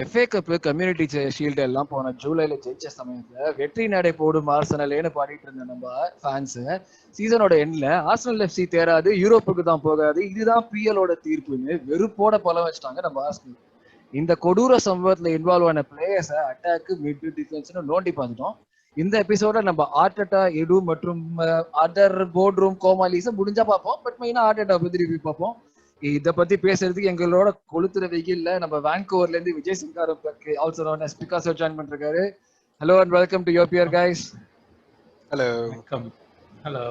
FA cup community shield எல்லாம் போன ஜூலைல ஜெயிச்ச சமயத்துல வெற்றி நடை போடும் ஆர்சனலேன்னு பாடிட்டு இருந்த நம்ம ஃபேன்ஸ் சீசனோட எண்ட்ல ஆர்சனல் FC தேராது, யூரோப்புக்கு தான் போகாது, இதுதான் பிஎலோட தீர்ப்புன்னு வெறுப்போட பல வச்சிட்டாங்க நம்ம ஆர்சனல். இந்த கொடூர சம்பவத்துல இன்வால்வ் ஆன பிளேயர்ஸ அட்டாக், மிட், டிஃபென்ஸ்னு நோண்டி பார்த்துட்டோம். இந்த எபிசோட நம்ம ஆர்டெட்டா, எடு மற்றும் அதர் போர்ட் ரூம் கோமாலிஸ முடிஞ்சா பார்ப்போம். பட் மெயினா ஆர்டெட்டா பத்தி ரிவ்யூ பார்ப்போம். இத பத்தி பேசுறதுக்கு எங்களோட கொளுத்துற வெயில்ல நம்ம வான்கூவர்ல இருந்து Vijay Singaram also known as Picasso join பண்றாரு. Hello and welcome to your peer guys. Hello welcome. Hello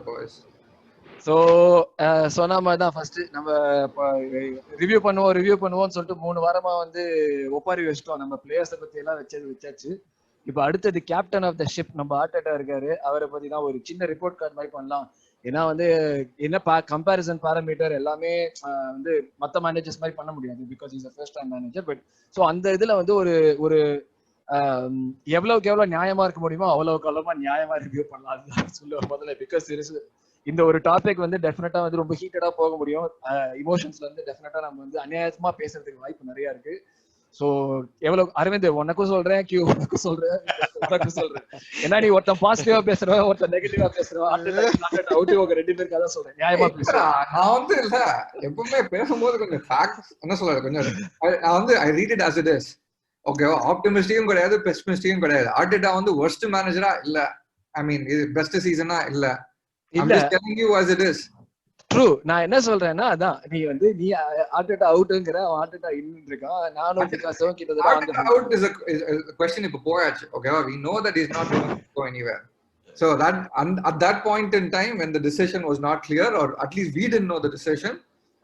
boys. So சொன்ன மாதிரி தான் ஃபர்ஸ்ட் நம்ம ரிவ்யூ பண்ணுவோம்னு சொல்லிட்டு 3 வாரமா வந்து ஒப்பாரி வச்சிட்டோம். நம்ம பிளேயர்ஸை பத்தி எல்லாம் வச்சாச்சு. இப்ப அடுத்தது கேப்டன் ஆஃப் த ஷிப் நம்ம ஆர்டெட்டா இருக்காரு. அவரை பத்தி தான் ஒரு சின்ன ரிப்போர்ட் கார்டு மாதிரி பண்ணலாம். ஏன்னா வந்து என்ன கம்பேரிசன் பாராமீட்டர் எல்லாமே வந்து மற்ற மேனேஜர்ஸ் மாதிரி பண்ண முடியாது, because is first time manager. But so அந்த இதுல வந்து ஒரு எவ்வளவுக்கு எவ்வளவு நியாயமா இருக்க முடியுமோ அவ்வளவுக்கு அவ்வளவா நியாயமா ரிவ்யூ பண்ணலாம் அதுதான் சொல்லுவேன் முதல்ல. பிகாஸ் இந்த ஒரு டாபிக் வந்து டெஃபினட்டா வந்து ரொம்ப ஹீட்டடா போக முடியும். இமோஷன்ஸ்ல வந்து டெஃபினட்டா நம்ம வந்து அநியாயமா பேசுறதுக்கு வாய்ப்பு நிறைய இருக்கு. சோ எவ்வளவு அரவிந்த் உனக்கும் சொல்றேன், கியூ உனக்கும் சொல்றேன். ஏன்னா நீ ஒருத்தன் பாசிட்டிவா பேசுறவ, ஒருத்தன் நெகட்டிவா பேசுறவ, அவுட் உங்க 2 பேருக்கு அதான் சொல்றேன், நியாயமா பேசுறேன். நான் வந்து இல்ல எப்பவுமே பேசும்போது கொஞ்சம் ஃபேக்ட்ஸ் என்ன சொல்றது, கொஞ்சம் நான் வந்து ஐ read it as it is. ஓகேவா, ஆப்டிமிஸ்டிக்கும் கிடையாது, பெசிமிஸ்டிக்கும் கிடையாது. ஆர்டெட்டா வந்து வொர்ஸ்ட் மேனேஜரா இல்ல, ஐ மீன் இது பெஸ்ட் சீசனா இல்ல. I'm just telling you as it is. True. நான் என்ன சொல்றேன்னா அதான் நீ ஆர்டெட்டா அவுட்ங்கற, ஆர்டெட்டா இன் இருக்கா, நானும் பிகாஸோ கிட்டதட்ட Arteta out is a question இப்ப போயாச்சு. ஓகேவா, we know that he's not going to go anywhere. So that at that point in time when the decision was not clear, or at least we didn't know the decision,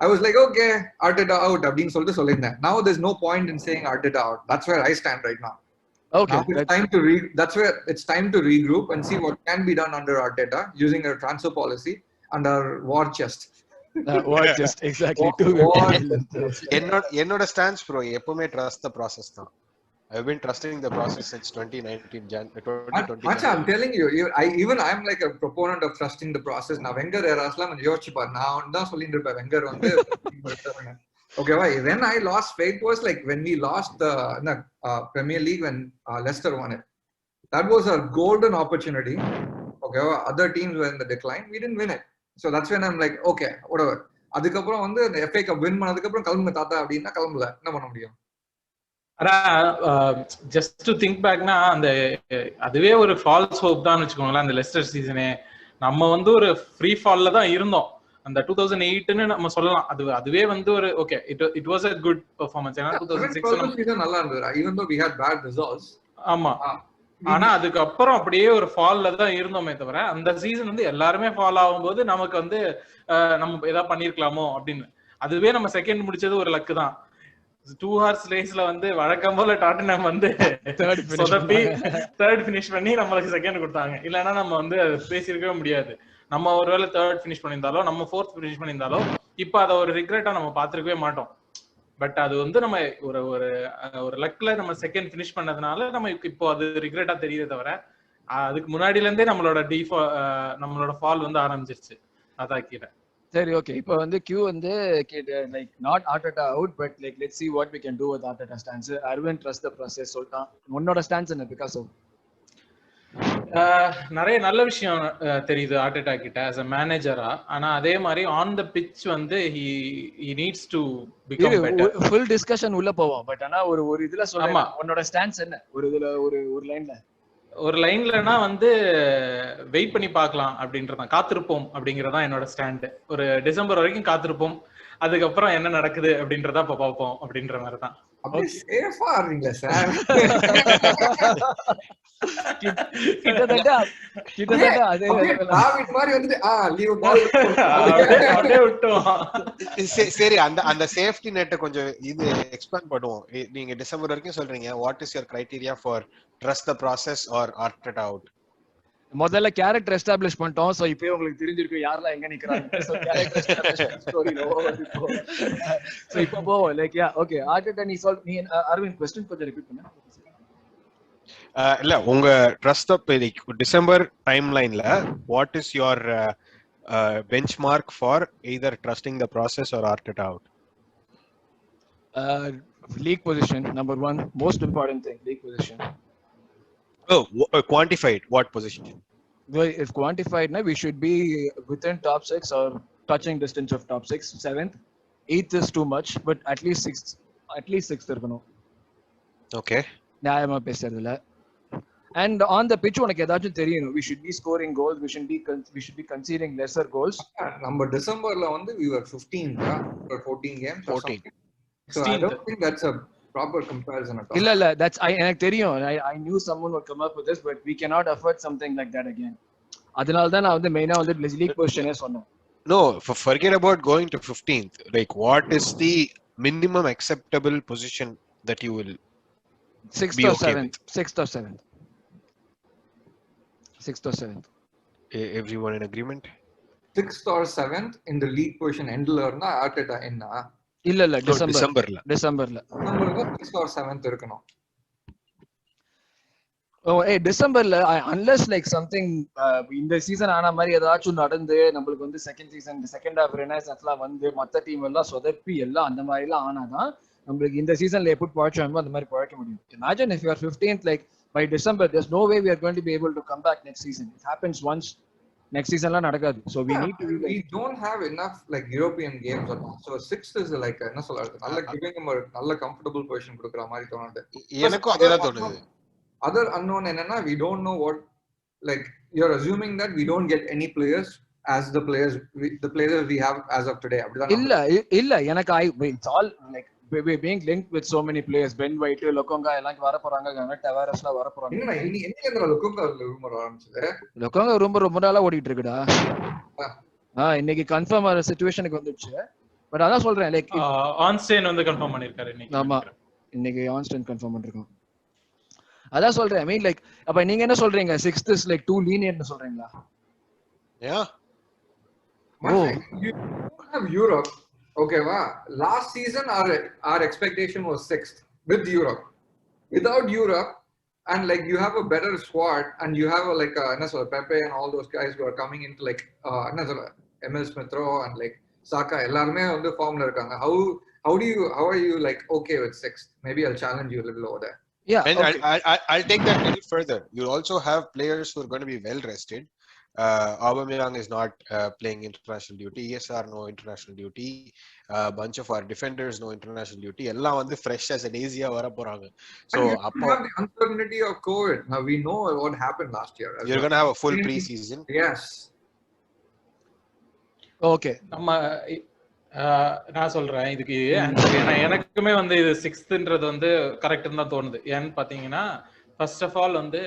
I was like, okay, Arteta out அப்படினு சொல்லிட்டு சொல்லிருந்தேன். Now there's no point in saying Arteta out. That's where I stand right now. Okay, now it's time to that's where it's time to regroup and see what can be done under Arteta using a transfer policy and our war chest. War chest, exactly. என்னோட stance bro எப்பவுமே trust the process தான். I've been trusting the process since 2019 2020. I'm telling you, I'm like a proponent of trusting the process. நான் Wenger ஏராஸ்லாம் யோசிச்சு பாரு, நான் தான் சொல்லிட்டு இருப்பேன் வெங்கர் வந்து ஓகேவா. When I lost faith was like when we lost the Premier League when Leicester won it. That was a golden opportunity. Okay, other teams were in the decline, we didn't win it. So that's when I'm like, okay, whatever. அதுக்கப்புறம் வந்து இந்த FA Cup win பண்ணதுக்கு அப்புறம் கிளம்புங்க தாத்தா அப்படின்னா கிளம்பல, என்ன பண்ண முடியும்? ஆனா ஜஸ்ட் டு திங்க் பேக்னா அந்த அதுவே ஒரு ஃபால்ஸ் ஹோப் தான் வச்சுக்கோங்களேன். அந்த லெஸ்டர் சீசனே நம்ம வந்து ஒரு ஃப்ரீ ஃபால்ல தான் இருந்தோம். அந்த 2008ன்னு நம்ம சொல்லலாம். அதுவே வந்து ஒரு okay, it was a good performance. ஏன்னா 2006 சீசன் நல்லா இருந்தது, even though we had bad results. ஆமா, ஆனா அதுக்கப்புறம் அப்படியே ஒரு ஃபால்ல தான் இருந்தோமே தவிர, அந்த சீசன் வந்து எல்லாருமே ஃபால் ஆகும்போது நமக்கு வந்து நம்ம ஏதாவது பண்ணிருக்கலாமோ அப்படின்னு. அதுவே நம்ம செகண்ட் முடிச்சது ஒரு லக்கு தான். 2 hours ரேஸ்ல வந்து வழக்கம் போல டாட்டன்ஹாம் வந்து தேர்ட் ஃபினிஷ் பண்ணி நம்மளுக்கு செகண்ட் கொடுத்தாங்க. இல்லைன்னா நம்ம வந்து பேசியிருக்கவே முடியாது. நம்ம ஒருவேளை தேர்ட் ஃபினிஷ் பண்ணியிருந்தாலோ, நம்ம ஃபோர்த் ஃபினிஷ் பண்ணியிருந்தாலோ, இப்ப அதை ஒரு ரிக்ரெட்டா நம்ம பார்த்திருக்கவே மாட்டோம். பட் அது வந்து நம்ம ஒரு லக்ல நம்ம செகண்ட் ஃபினிஷ் பண்ணதுனால நம்ம இப்போ அது ரிக்ரெட்டா தெரியுதே தவிர, அதுக்கு முன்னாடில இருந்தே நம்மளோட ஃபால் வந்து ஆரம்பிச்சிருச்சு. அதான் கீழே. சரி, ஓகே. இப்போ வந்து கியூ வந்து like not Arteta out, but like let's see what we can do with Arteta stance. Aravind trust the process சொல்லிட்டான். உன்னோட ஸ்டான்ஸ் என்ன? பிகாஸ் நிறைய நல்ல விஷயம் தெரியுது ஆர்டெட்டா கிட்ட as a மேனேஜரா. ஆனா அதே மாதிரி ஆன் தி பிட்ச் வந்து he needs to become better. Full discussion உள்ள போவோம். பட் ஆனா ஒரு இதுல சொல்லுங்க, உன்னோட ஸ்டான்ஸ் என்ன? ஒரு இதுல ஒரு லைன்லனா வந்து வெயிட் பண்ணி பார்க்கலாம் அப்படின்றதான், காத்திருப்போம் அப்படிங்கறதான் என்னோட ஸ்டாண்ட். ஒரு டிசம்பர் வரைக்கும் காத்திருப்போம், அதுக்கப்புறம் என்ன நடக்குது அப்படின்றத பார்ப்போம் அப்படின்ற மாதிரி தான். அப்படியே சேஃபா இருக்கீங்க சார். கிட்டத்தட்ட அதே டாவிட் மாதிரி வந்து லீவ் அப்படியே விட்டோம். சரி, அந்த சேஃப்டி நெட் கொஞ்சம் இது எக்ஸ்பேண்ட் பண்ணுவோம். நீங்க டிசம்பர் வரைக்கும் சொல்றீங்க. What is your criteria for trust the process or Arteta out? முதல்ல கேரக்டர் எஸ்டாப்லிஷ் பண்ணிட்டோம். சோ இப்போ உங்களுக்கு தெரிஞ்சிருக்கும் யாரெல்லாம் எங்க நிக்கறாங்க. So character establish story so இப்போ போ லைக் யா ஓகே. ஆர்டெட்டா நீ அரவிந்த் क्वेश्चन கொஞ்சம் ரிப்பீட் பண்ணு. இல்ல, உங்க ட்ரஸ்ட் அப் டிசம்பர் டைம்லைன்ல what is your benchmark for either trusting the process or Arteta out? league position, number one, most important thing, league position. Oh, quantified. What position? If quantified, na, we should be within top 6 or touching distance of top 6. 7th, 8th is too much, but at least 6th இருக்கணும். Okay. நியாயமா பேசுறதுல. And on the pitch உனக்கு ஏதாச்சும் தெரியணும். We should be scoring goals. We should be conceding lesser goals. நம்ம டிசம்பர்ல வந்து we were 15th for 14 games. 14. So I don't think that's a proper comparison at all. இல்ல that's எனக்கு தெரியும். I knew someone would come up with this, but we cannot afford something like that again. அதனால தான் நான் வந்து மெயினா வந்து league பொசிஷனே சொன்னேன். No, forget about going to 15th. Like, what is the minimum acceptable position that you will 6th be or okay 7th. 6th or 7th. 6th or 7th. Everyone in agreement? 6th or 7th in the league position endல இருந்தா Arteta என்ன? இல்ல No, Decemberல. டிசம்பர்ல 6th or 7th இருக்கணும். டிசம்பர்ல unless like something இந்த season ஆன மாதிரி ஏதாச்சும் நடந்து நம்மளுக்கு வந்து செகண்ட் ஹாஃப் ரெனைசன்ஸ்லாம் வந்து மத்த டீம் எல்லாம் சொதப்பி எல்லாம் அந்த மாதிரி எல்லாம் ஆனாதான் நம்மளுக்கு இந்த சீசன்ல எப்படி பழச்சோமோ அந்த மாதிரி பழக்க முடியும். Imagine if you are 15th, like by December there's no way we are going to be able to come back next season. It happens once. Next season la nadakadu. So we need to be we don't have enough like European games or not. So 6th is like என்ன சொல்றது, நல்ல giving them a நல்ல comfortable position கொடுக்கற மாதிரி தோணுது. எனக்கும் அதேதான் தோணுது. Other unknown enna, we don't know what, like you're assuming that we don't get any players as the players we have as of today. இல்ல எனக்கு it's all like we're being linked with so many players. Ben White, Lokonga எல்லாம் வர போறாங்க, Tavaresலாம் வர போறாங்க. என்ன என்னங்க Lokonga rumour ஆரம்பிச்சது? Lokonga ரூமர் ரொம்ப நாளா ஓடிட்டு இருக்குடா. இன்னைக்கு கன்ஃபார்ம் ஆற சிச்சுவேஷனுக்கு வந்துச்சு. பட் அதான் சொல்றேன், லைக் ஆன்ஸ்டைன் வந்து கன்ஃபார்ம் பண்ணிருக்காரு இன்னைக்கு. ஆமா, இன்னைக்கு ஆன்ஸ்டைன் கன்ஃபார்ம் பண்ணிருக்கான். அதான் சொல்றேன். I mean like அப்ப நீங்க என்ன சொல்றீங்க? 6th is like too lenient னு சொல்றீங்களா? Yeah. You have Europe. Okay, wow. Last season our expectation was 6th with Europe. Without Europe, and like you have a better squad and you have like Pepe and all those guys who are coming into like Emil Smith Rowe and like Saka எல்லாருமே வந்து ஃபார்ம்ல இருக்காங்க. How are you like okay with 6th? Maybe I'll challenge you a little over there. Yeah, and okay. I'll take that a little further. You also have players who are going to be well rested. Aubameyang is not playing international duty. ESR no international duty. A bunch of our defenders no international duty. Ella vandu fresh as an Asia vara poranga. So you have the uncertainty of COVID. Now we know what happened last year. You're going to have a full pre-season. Yes. Okay. நான் சொல்றேன் இதுக்கு. எனக்குமே வந்து இது 6thன்றது வந்து கரெக்ட்னு தான் தோணுது. ஏன்னு பாத்தீங்கன்னா ஃபர்ஸ்ட் ஆஃப் ஆல் வந்து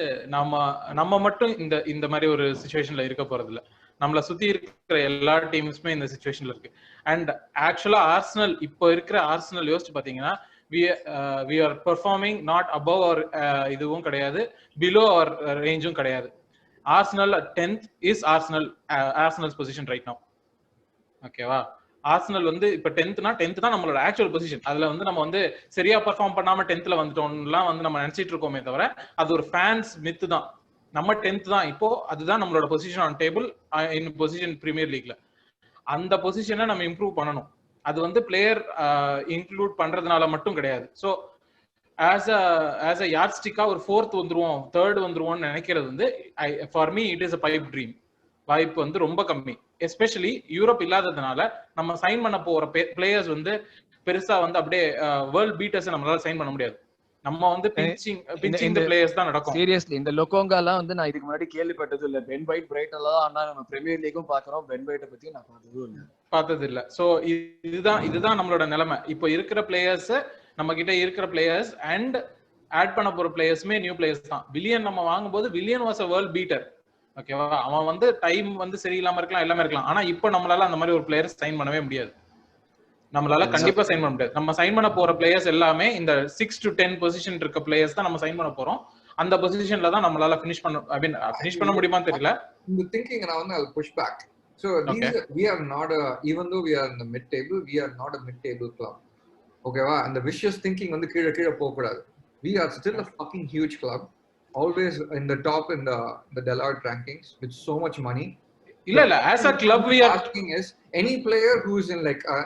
நம்ம மட்டும் இந்த மாதிரி ஒரு சிச்சுவேஷன்ல இருக்க போறது இல்ல. நம்மள சுத்தி இருக்கிற எல்லா டீம்ஸுமே இந்த சிச்சுவேஷன்ல இருக்கு. அண்ட் ஆக்சுவலா ஆர்சனல் இப்போ இருக்கிற ஆர்சனல் யோசிச்சு பாத்தீங்கன்னா we are performing not above or இதுவும் கிடையாது, below our ரேஞ்சும் கிடையாது. Arsenal 10th is Arsenal's position right now. ஓகேவா? ஆர்சனல் வந்து இப்ப 10th தான் நம்மளோட ஆக்சுவல் பொசிஷன். அதுல வந்து நம்ம வந்து சரியா பெர்ஃபார்ம் பண்ணாம 10thல வந்துட்டோம்லாம் வந்து நம்ம நினைச்சிட்டு இருக்கோமே தவிர அது ஒரு ஃபேன்ஸ் மித்து தான். நம்ம 10th தான் இப்போ, அதுதான் நம்மளோட position on table in position premier லீக்ல. அந்த பொசிஷனை நம்ம இம்ப்ரூவ் பண்ணணும். அது வந்து பிளேயர் இன்க்ளூட் பண்றதுனால மட்டும் கிடையாது. ஸோ ஆஸ் அ யார்ட் ஸ்டிக்கா ஒரு 4th வந்துருவோம் 3rd வந்துருவோம்னு நினைக்கிறது வந்து for me it is a pipe dream. வாய்ப்பு வந்து ரொம்ப கம்மி. எஸ்பெஷலி யூரோப் இல்லாததுனால நம்ம சைன் பண்ண போற பிளேயர்ஸ் வந்து பெருசா வந்து அப்படியே வேர்ல்ட் பீட்டர்ஸ் நம்மளால சைன் பண்ண முடியாது. நம்ம வந்து பிஞ்சிங் பிளேயர்ஸ் தான் நடக்கும். சீரியஸ்லி இந்த லொகோங்கா எல்லாம் வந்து நான் இதுக்கு முன்னாடி கேள்விப்பட்டது இல்ல. பென் வைட் பிரைட்டன் தான் ஆனா நம்ம பிரீமியர் லீக்கும் பாக்குறோம். பென் வைட்ட பத்தி நான் பார்த்தது இல்ல. சோ இதுதான் நம்மளோட நிலைமை. இப்போ இருக்கிற பிளேயர்ஸ், நம்ம கிட்ட இருக்கிற பிளேயர்ஸ் அண்ட் ஆட் பண்ண போற பிளேயர்ஸ்மே நியூ பிளேயர்ஸ் தான். வில்லியன் நம்ம வாங்கும்போது Willian was a world Peter. ஓகேவா? அவன் வந்து டைம் வந்து சரியில்லாம இருக்கலாம், எல்லாமே இருக்கலாம். ஆனா இப்போ நம்மளால அந்த மாதிரி ஒரு பிளேயர் சைன் பண்ணவே முடியாது. நம்மளால கண்டிப்பா சைன் பண்ண முடியாது. நம்ம சைன் பண்ண போற பிளேயர்ஸ் எல்லாமே இந்த 6 to 10 பொசிஷன் இருக்க பிளேயர்ஸ் தான் நம்ம சைன் பண்ண போறோம். அந்த பொசிஷன்ல தான் நம்மளால ஃபினிஷ் பண்ண முடியுமான்னு தெரியல. இந்த திங்கிங் நான் வந்து I'll push back. So we are not even though we are in the mid table, we are not a mid table club. ஓகேவா? அந்த vicious thinking வந்து கீழ போக கூடாது. We are still a fucking huge club. Always in the top in the Deloitte rankings with so much money. இல்ல as a club we are asking is any player who is in like an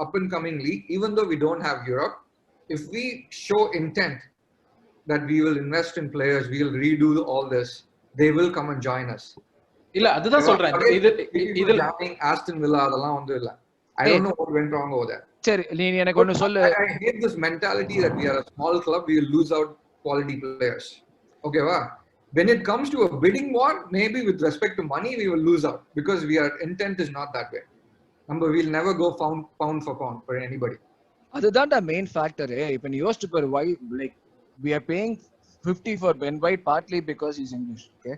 up and coming league, even though we don't have Europe, if we show intent that we will invest in players, we will redo all this, they will come and join us. இல்ல அதுதான் சொல்றேன். இது People jamming Aston Villa அதெல்லாம் வந்து இல்ல. I don't know what went wrong over there. சரி நீ எனக்கு ஒன்னு சொல்லு. I hate this mentality that we are a small club, we will lose out quality players. Okay va? When it comes to a bidding war, maybe with respect to money we will lose out because our intent is not that way. Number we'll never go pound for pound for anybody. அதுதான் the main factor. இப்ப நீ யோசிச்சு பாரு, why like we are paying 50 for Ben White partly because he's English. Okay,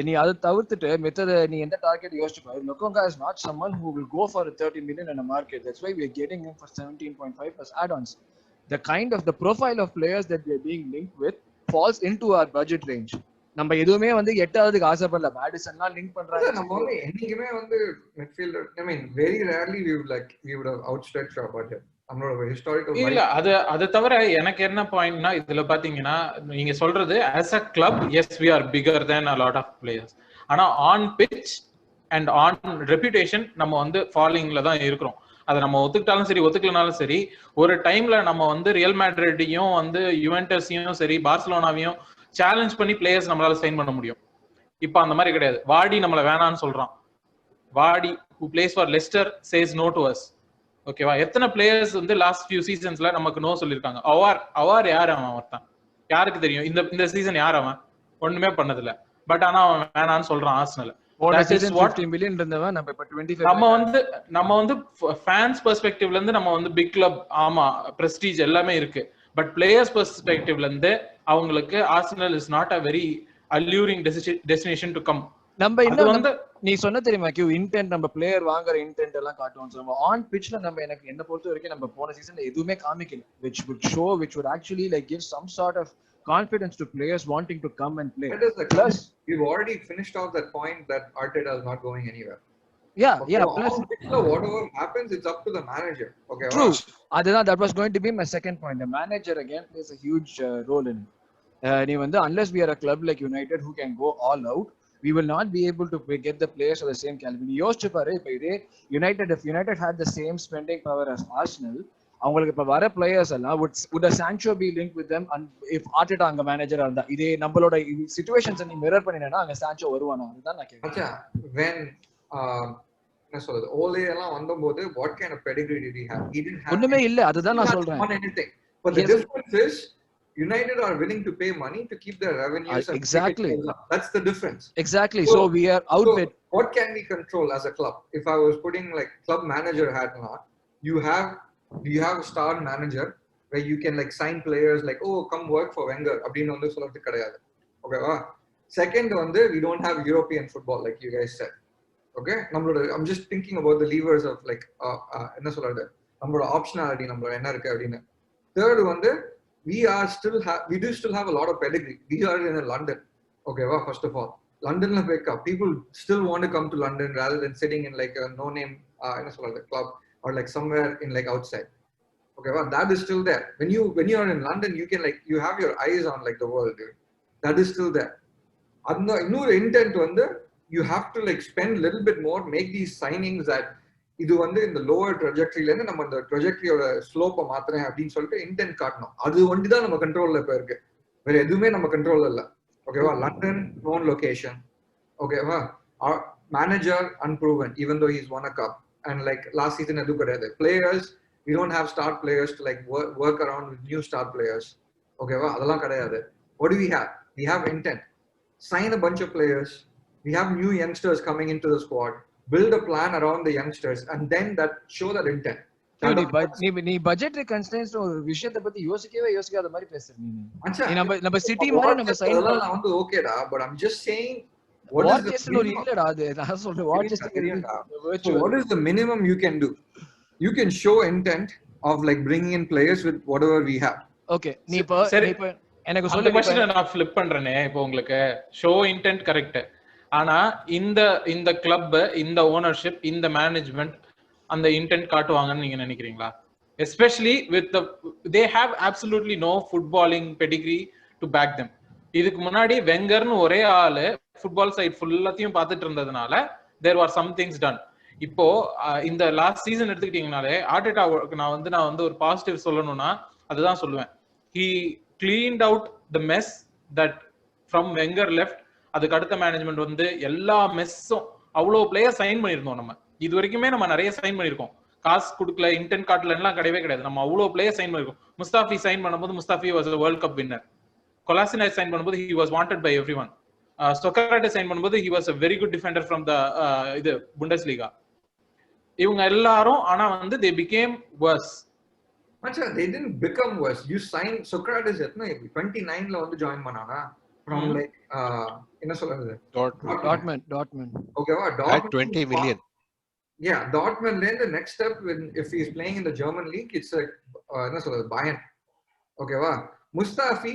நீ அதை தவிர்த்துட்டு மித்தத நீ எந்த டார்கெட் யோசிச்சு பாரு. Lokonga is not someone who will go for a 30 million in a market. That's why we are getting him for 17.5 plus add-ons. The kind of the profile of players that we are being linked with falls into our budget range. நம்ம எதுவுமே வந்து 8ஆவதுக்கு ஆசைப்படல. மேடிசன்லாம் link பண்றாங்க. நம்ம வந்து என்னைக்குமே வந்து midfielder, I mean very rarely we would have outstretched our budget. நம்மளோட historical இல்ல அது தவிர எனக்கு என்ன பாயிண்ட்னா இதுல பாத்தீங்கன்னா நீங்க சொல்றது as a club yes we are bigger than a lot of players, ஆனா on pitch and on reputation நம்ம வந்து ஃபாலோயிங்ல தான் இருக்கிறோம். அதை நம்ம ஒத்துக்கிட்டாலும் சரி ஒத்துக்கலனாலும் சரி, ஒரு டைம்ல நம்ம வந்து ரியல் மேட்ரிட்டையும் வந்து யுவென்டஸையும் சரி பார்சலோனாவையும் சேலஞ்ச் பண்ணி பிளேயர்ஸ் நம்மளால சைன் பண்ண முடியும். இப்ப அந்த மாதிரி கிடையாது. வாடி நம்மள வேணான்னு சொல்றான். வாடி who plays for Leicester says no to us. ஓகேவா? எத்தனை பிளேயர்ஸ் வந்து லாஸ்ட் ஃபியூ சீசன்ஸ்ல நமக்கு நோ சொல்லிருக்காங்க. அவார் யார் அவன் ஒருத்தன்? யாருக்கு தெரியும் இந்த சீசன் யார் அவன்? ஒண்ணுமே பண்ணதில்ல. பட் ஆனா அவன் வேணான்னு சொல்றான் ஆர்சனல். நம்ம வந்து ஃபேன்ஸ் பெர்ஸ்பெக்டிவ்ல இருந்து நம்ம வந்து பிக் கிளப், ஆமா பிரஸ்டீஜ் எல்லாமே இருக்கு. பட் பிளேயர்ஸ் பெர்ஸ்பெக்டிவ்ல இருந்து அவங்களுக்கு Arsenal is not a very alluring destination to come. நம்ம இன்னும் வந்து நீ சொன்ன தெரியுமா கியூ இன்டென்ட், நம்ம பிளேயர் வாங்குற இன்டென்ட் எல்லாம் காட்டுவோம். நம்ம ஆன் பிட்ச்ல நம்ம எனக்கு என்ன பொறுத்த வரைக்கும் நம்ம போன சீசன்ல எதுவுமே காமிக்கல, which would actually like give some sort of confidence to players wanting to come and play. Plus we've already finished off that point that Arteta is not going anywhere. Yeah plus whatever happens it's up to the manager. Okay, true. That was going to be my second point. The manager again plays a huge role in it. நீ வந்து unless we are a club like United who can go all out, we will not be able to get the players of the same caliber. யோசிச்சு பாரு, இப்ப இதே if United had the same spending power as Arsenal, அவங்களுக்கு இப்ப வர players எல்லாம் would a Sancho be linked with them? And if Arteta அங்க மேனேஜரா இருந்தா இதே நம்மளோட சிச்சுவேஷன்ஸ் நீ மிரர் பண்ணினா அங்க சான்சோ வருவானா? அதுதான் நான் கேக்குறேன். when என்ன சொல்றது ஓலே எல்லாம் வந்தபோது what kind of pedigree did he have? He didn't have ஒண்ணுமே இல்ல. அதுதான் நான் சொல்றேன். But the difference is United are willing to pay money to keep their revenues. Exactly. That's the difference. Exactly. So we are outbid. What can we control as a club? If I was putting like club manager hat on, you have a star manager where you can like sign players like, oh, come work for Wenger. Abdin ondu sollradhu kedaiyadu. Okay va? Second vandu we don't have European football like you guys said. Okay? I'm just thinking about the levers of like enna solradhu nammaloda optionality nammaloda enna irukku abdina. Third vandu we do still have a lot of pedigree. We are in London. Okay, well, first of all, London la wake up. People still want to come to London rather than sitting in like a no-name club or like somewhere in like outside. Okay, well, that is still there. When you are in London, you can like you have your eyes on like the world, dude. That is still there. Adna innor intent vandu you have to like spend a little bit more, make these signings that இது வந்து இந்த lower ட்ரெஜெக்டரியில இருந்து நம்ம இந்த ட்ரெஜெக்டரியோட ஸ்லோப்பை மாத்துறேன் அப்படின்னு சொல்லிட்டு intend காட்டணும். அது ஒண்டி தான் நம்ம கண்ட்ரோல்ல இப்ப இருக்கு. வேற எதுவுமே நம்ம கண்ட்ரோல்ல இல்ல. ஓகேவா? London known location. ஓகேவா? Manager unproven even though he's won a cup and like last season எதுவும் கிடையாது. Players we don't have star players to like work around with new star players. ஓகேவா? அதெல்லாம் கிடையாது. What do we have? We have intent. Sign a bunch of players. We have new youngsters coming into the squad. Build a plan around the youngsters and then that show that intent. நீ budgetary constrains ஒரு விஷயத்தை பத்தி யோசிக்காத மாதிரி பேசுற நீ. நம்ம city மாதிரி நம்ம சைன் பண்ணலாம் வந்து ஓகேடா, but I'm just saying what is the இல்லடா அது நான் சொல்றேன் what is the minimum you can do? You can show intent of like bringing in players with whatever we have. Okay, நீ இப்ப எனக்கு சொல்ல क्वेश्चन நான் ஃபிளிப் பண்றேனே. இப்போ உங்களுக்கு ஷோ இன்டென்ட் கரெக்ட், ஆனா இந்த கிளப், இந்த ஓனர்ஷிப், இந்த மேனேஜ்மெண்ட் அந்த இன்டென்ட் காட்டுவாங்கன்னு நீங்க நினைக்கிறீங்களா? Especially with they have absolutely no footballing pedigree to back them. இதுக்கு முன்னாடி வெங்கர்னு ஒரே ஆளு ஃபுட்பால் சைட் ஃபுல்லாத்தையும் பார்த்துட்டு இருந்ததுனால there are some things done. இப்போ இந்த லாஸ்ட் சீசன் எடுத்துக்கிட்டீங்கனாலே ஆர்டெட்டா நான் வந்து ஒரு பாசிட்டிவ் சொல்லணும்னா அதுதான் சொல்லுவேன். He cleaned out the mess that from Wenger left. அதுக்கு அடுத்த மேனேஜ்மெண்ட் வந்து எல்லா மெஸ்ஸும் அவ்வளோ பிளேயர் சைன் பண்ணியிருந்தோம். நம்ம இது வரைக்குமே நம்ம நிறைய சைன் பண்ணியிருக்கோம். காசு கொடுக்கல, இன்டென்ட் கார்ட்ல எல்லாம் கிடையவே கிடையாது. நம்ம அவ்வளோ பிளேயர் சைன் பண்ணிருக்கோம். முஸ்தாஃபி சைன் பண்ணும்போது Mustafi was a world cup winner. Kolasinac sign பண்ணும்போது he was wanted by everyone. Sokratis sign பண்ணும்போது he was a very good defender from the இது புண்டஸ்லீகா. இவங்க எல்லாரும் ஆனா வந்து they became worse. Macha, they didn't become worse. You signed Socrates at 29 la வந்து join பண்ணானா from like என்ன சொல்றது Dortmund. Okay, wow, Dortmund 20 million. Yeah, Dortmund then the next step when if he's playing in the German league, it's like என்ன சொல்றது Bayern. Okay, wow. Mustafi,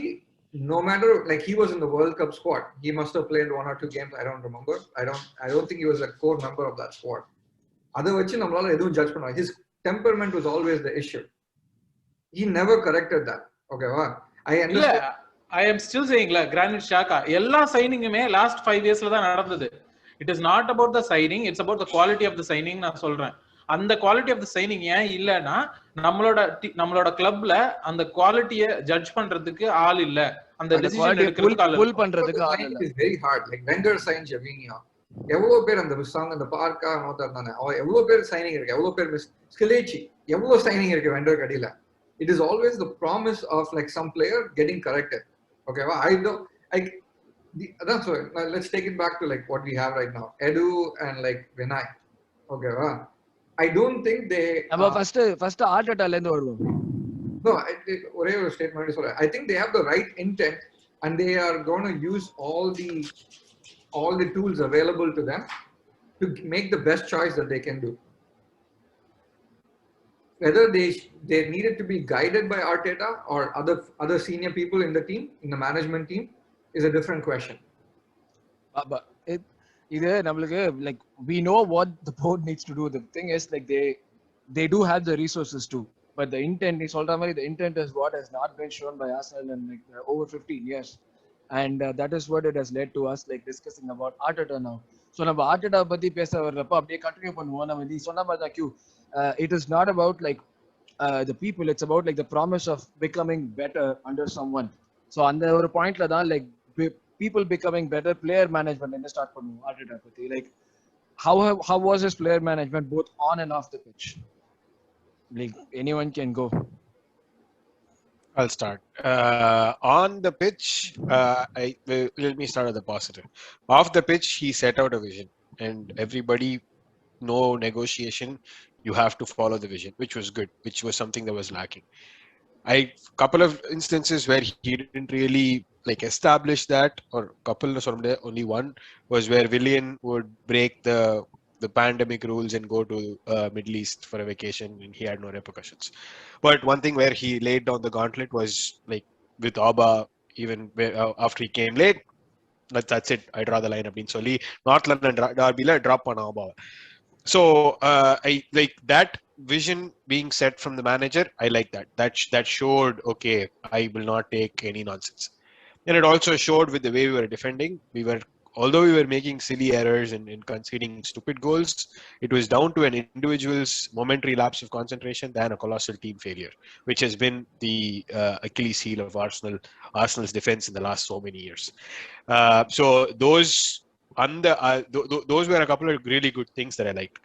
no matter like he was in the World Cup squad, he must have played 1 or 2 games. I don't remember. I don't think he was a core member of that squad. அதை வச்சு நம்மளால எதுவும் judge பண்ணலாம். His temperament was always the issue. He never corrected that. Okay, wow. I am still saying la Granit Xhaka எல்லா சைனிங்குமே last 5 இயர்ஸ்ல தான் நடந்தது. It is not about the signing, it's about the quality of the signing. நான் சொல்றேன் அந்த quality of the signing ஏன் இல்லனா நம்மளோட கிளப்ல அந்த குவாலிட்டியை ஜட்ஜ் பண்றதுக்கு ஆள் இல்ல, அந்த டிசிஷன் எடுக்கிறதுக்கு ஆள் புல் பண்றதுக்கு ஆள் இல்ல. It's very hard. Like Wenger signed Javinho. எவ்வளவு பேர் அந்த விசாங் அந்த பார்க்கா நோட்டா இருந்தானே அவ எவ்வளவு பேர் சைனிங் இருக்கு, எவ்வளவு பேர் ஸ்கிலேச்சி எவ்வளவு சைனிங் இருக்கு vendor கடியில. It is always the promise of like some player getting corrected. Okay, well, I don't like that's why let's take it back to like what we have right now, Edu and like Vinay. Okay, well, I don't think they நம்ம first Arteta ல இருந்து வருவோம். No, ஒரே ஒரு statement சொல்றேன். I think they have the right intent and they are going to use all the tools available to them to make the best choice that they can do. Whether they needed to be guided by Arteta or other senior people in the team, in the management team, is a different question. But இது நம்மளுக்கு like we know what the board needs to do. The thing is like they do have the resources too, but the intent is சொல்ற மாதிரி the intent is what has not been shown by Arsenal in like over 15 years, and that is what it has led to us like discussing about Arteta now. So நம்ம Arteta பத்தி பேச வரப்ப அப்படியே continue பண்ணுவோம். நம்ம நீ சொன்ன மாதிரி தான் it is not about like the people, it's about like the promise of becoming better under someone. So அந்த ஒரு பாயிண்ட்ல தான் like people becoming better, player management என்ன ஸ்டார்ட் பண்ணுவோம் Arteta பத்தி. Like how was his player management both on and off the pitch? Like anyone can go. I'll start. On the pitch, let me start with the positive. Off the pitch, he set out a vision, and everybody, no negotiation, you have to follow the vision, which was good, which was something that was lacking. Couple of instances where he didn't really like establish that, or couple of only one was where Willian would break the pandemic rules and go to Middle East for a vacation and he had no repercussions. But one thing where he laid down the gauntlet was like with Auba, even after he came late, that's it, I draw the line அப்படின்னு சொல்லி North London derbyல drop பண்ண Auba. So I like that vision being set from the manager. I like that showed okay, I will not take any nonsense. And it also showed with the way we were defending, although we were making silly errors and conceding stupid goals, it was down to an individual's momentary lapse of concentration than a colossal team failure, which has been the Achilles heel of Arsenal's defense in the last so many years. So those were a couple of really good things that I liked.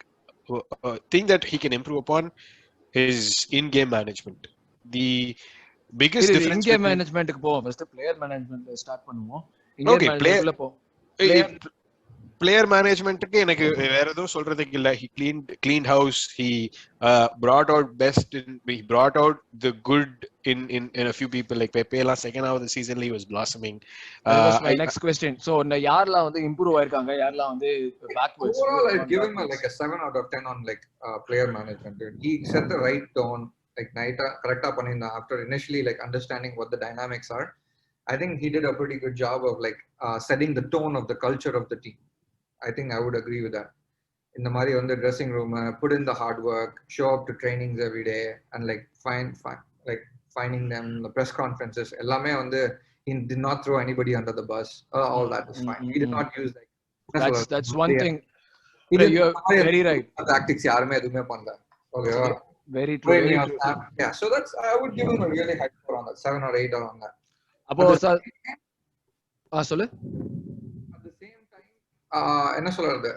Thing that he can improve upon is in-game management. The biggest difference in-game management க்கு போவோம். first player management start பண்ணுவோம். Okay, player management க்கு எனக்கு வேற எதுவும் சொல்றதுக்கு இல்ல. He cleaned house. He brought out he brought out the good in a few people. Like Pepe last second half of the season he was blossoming. That was my next question. So யாரெல்லாம் வந்து improve ஆயிருக்காங்க, யாரெல்லாம் வந்து backwards? Overall, I'd give him like a 7 out of 10 on like player management. He set the right tone. Like Naita correcta panninda after initially like understanding what the dynamics are. I think he did a pretty good job of like setting the tone of the culture of the team. I think I would agree with that. In the Mari on the dressing room, put in the hard work, show up to trainings every day, and like finding them the press conferences. Ellame on the he did not throw anybody under the bus. All that was fine. He did not use like that's one thing. You're very right. Tactics yarume edume pannala. Okay. Very true. when Very you're true. yeah, so that's I would give him a really high score on that, 7 or 8 around that. அப்போ சொல்லு. At the same time, என்ன சொல்றது,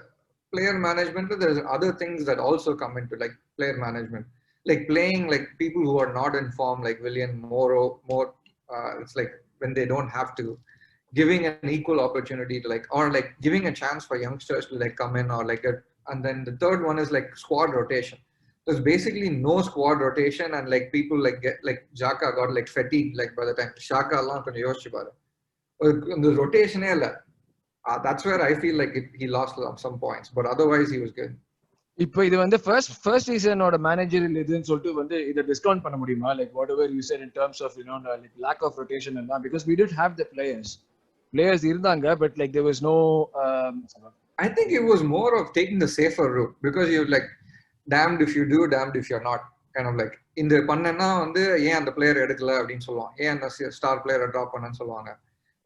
player management, there's other things that also come into like player management, like playing like people who are not in form, like Willian more it's like when they don't have to, giving an equal opportunity to like, or like giving a chance for youngsters to like come in or like and then the third one is like squad rotation. There's basically no squad rotation, and like people like get like Xhaka got like fatigued like by the time Xhaka along konja yosichu paru the rotation illa. That's where I feel like he lost some points, but otherwise he was good. இப்போ இது வந்து first சீசனோட managerial இதுன்னு சொல்லிட்டு வந்து இதை discount பண்ண முடியுமா? Like whatever you set in terms of like lack of rotation எல்லாம், because we did have the players இருந்தாங்க, but like there was no I think it was more of taking the safer route, because you're like damned if you do, damned if you're not, kind of like இந்த பண்ணனா வந்து ஏன் அந்த player எடுக்கல அப்படின்னு சொல்லுவாங்க, ஏன் அந்த ஸ்டார் பிளேயரை டிராப் பண்ணன்னு சொல்லுவாங்க.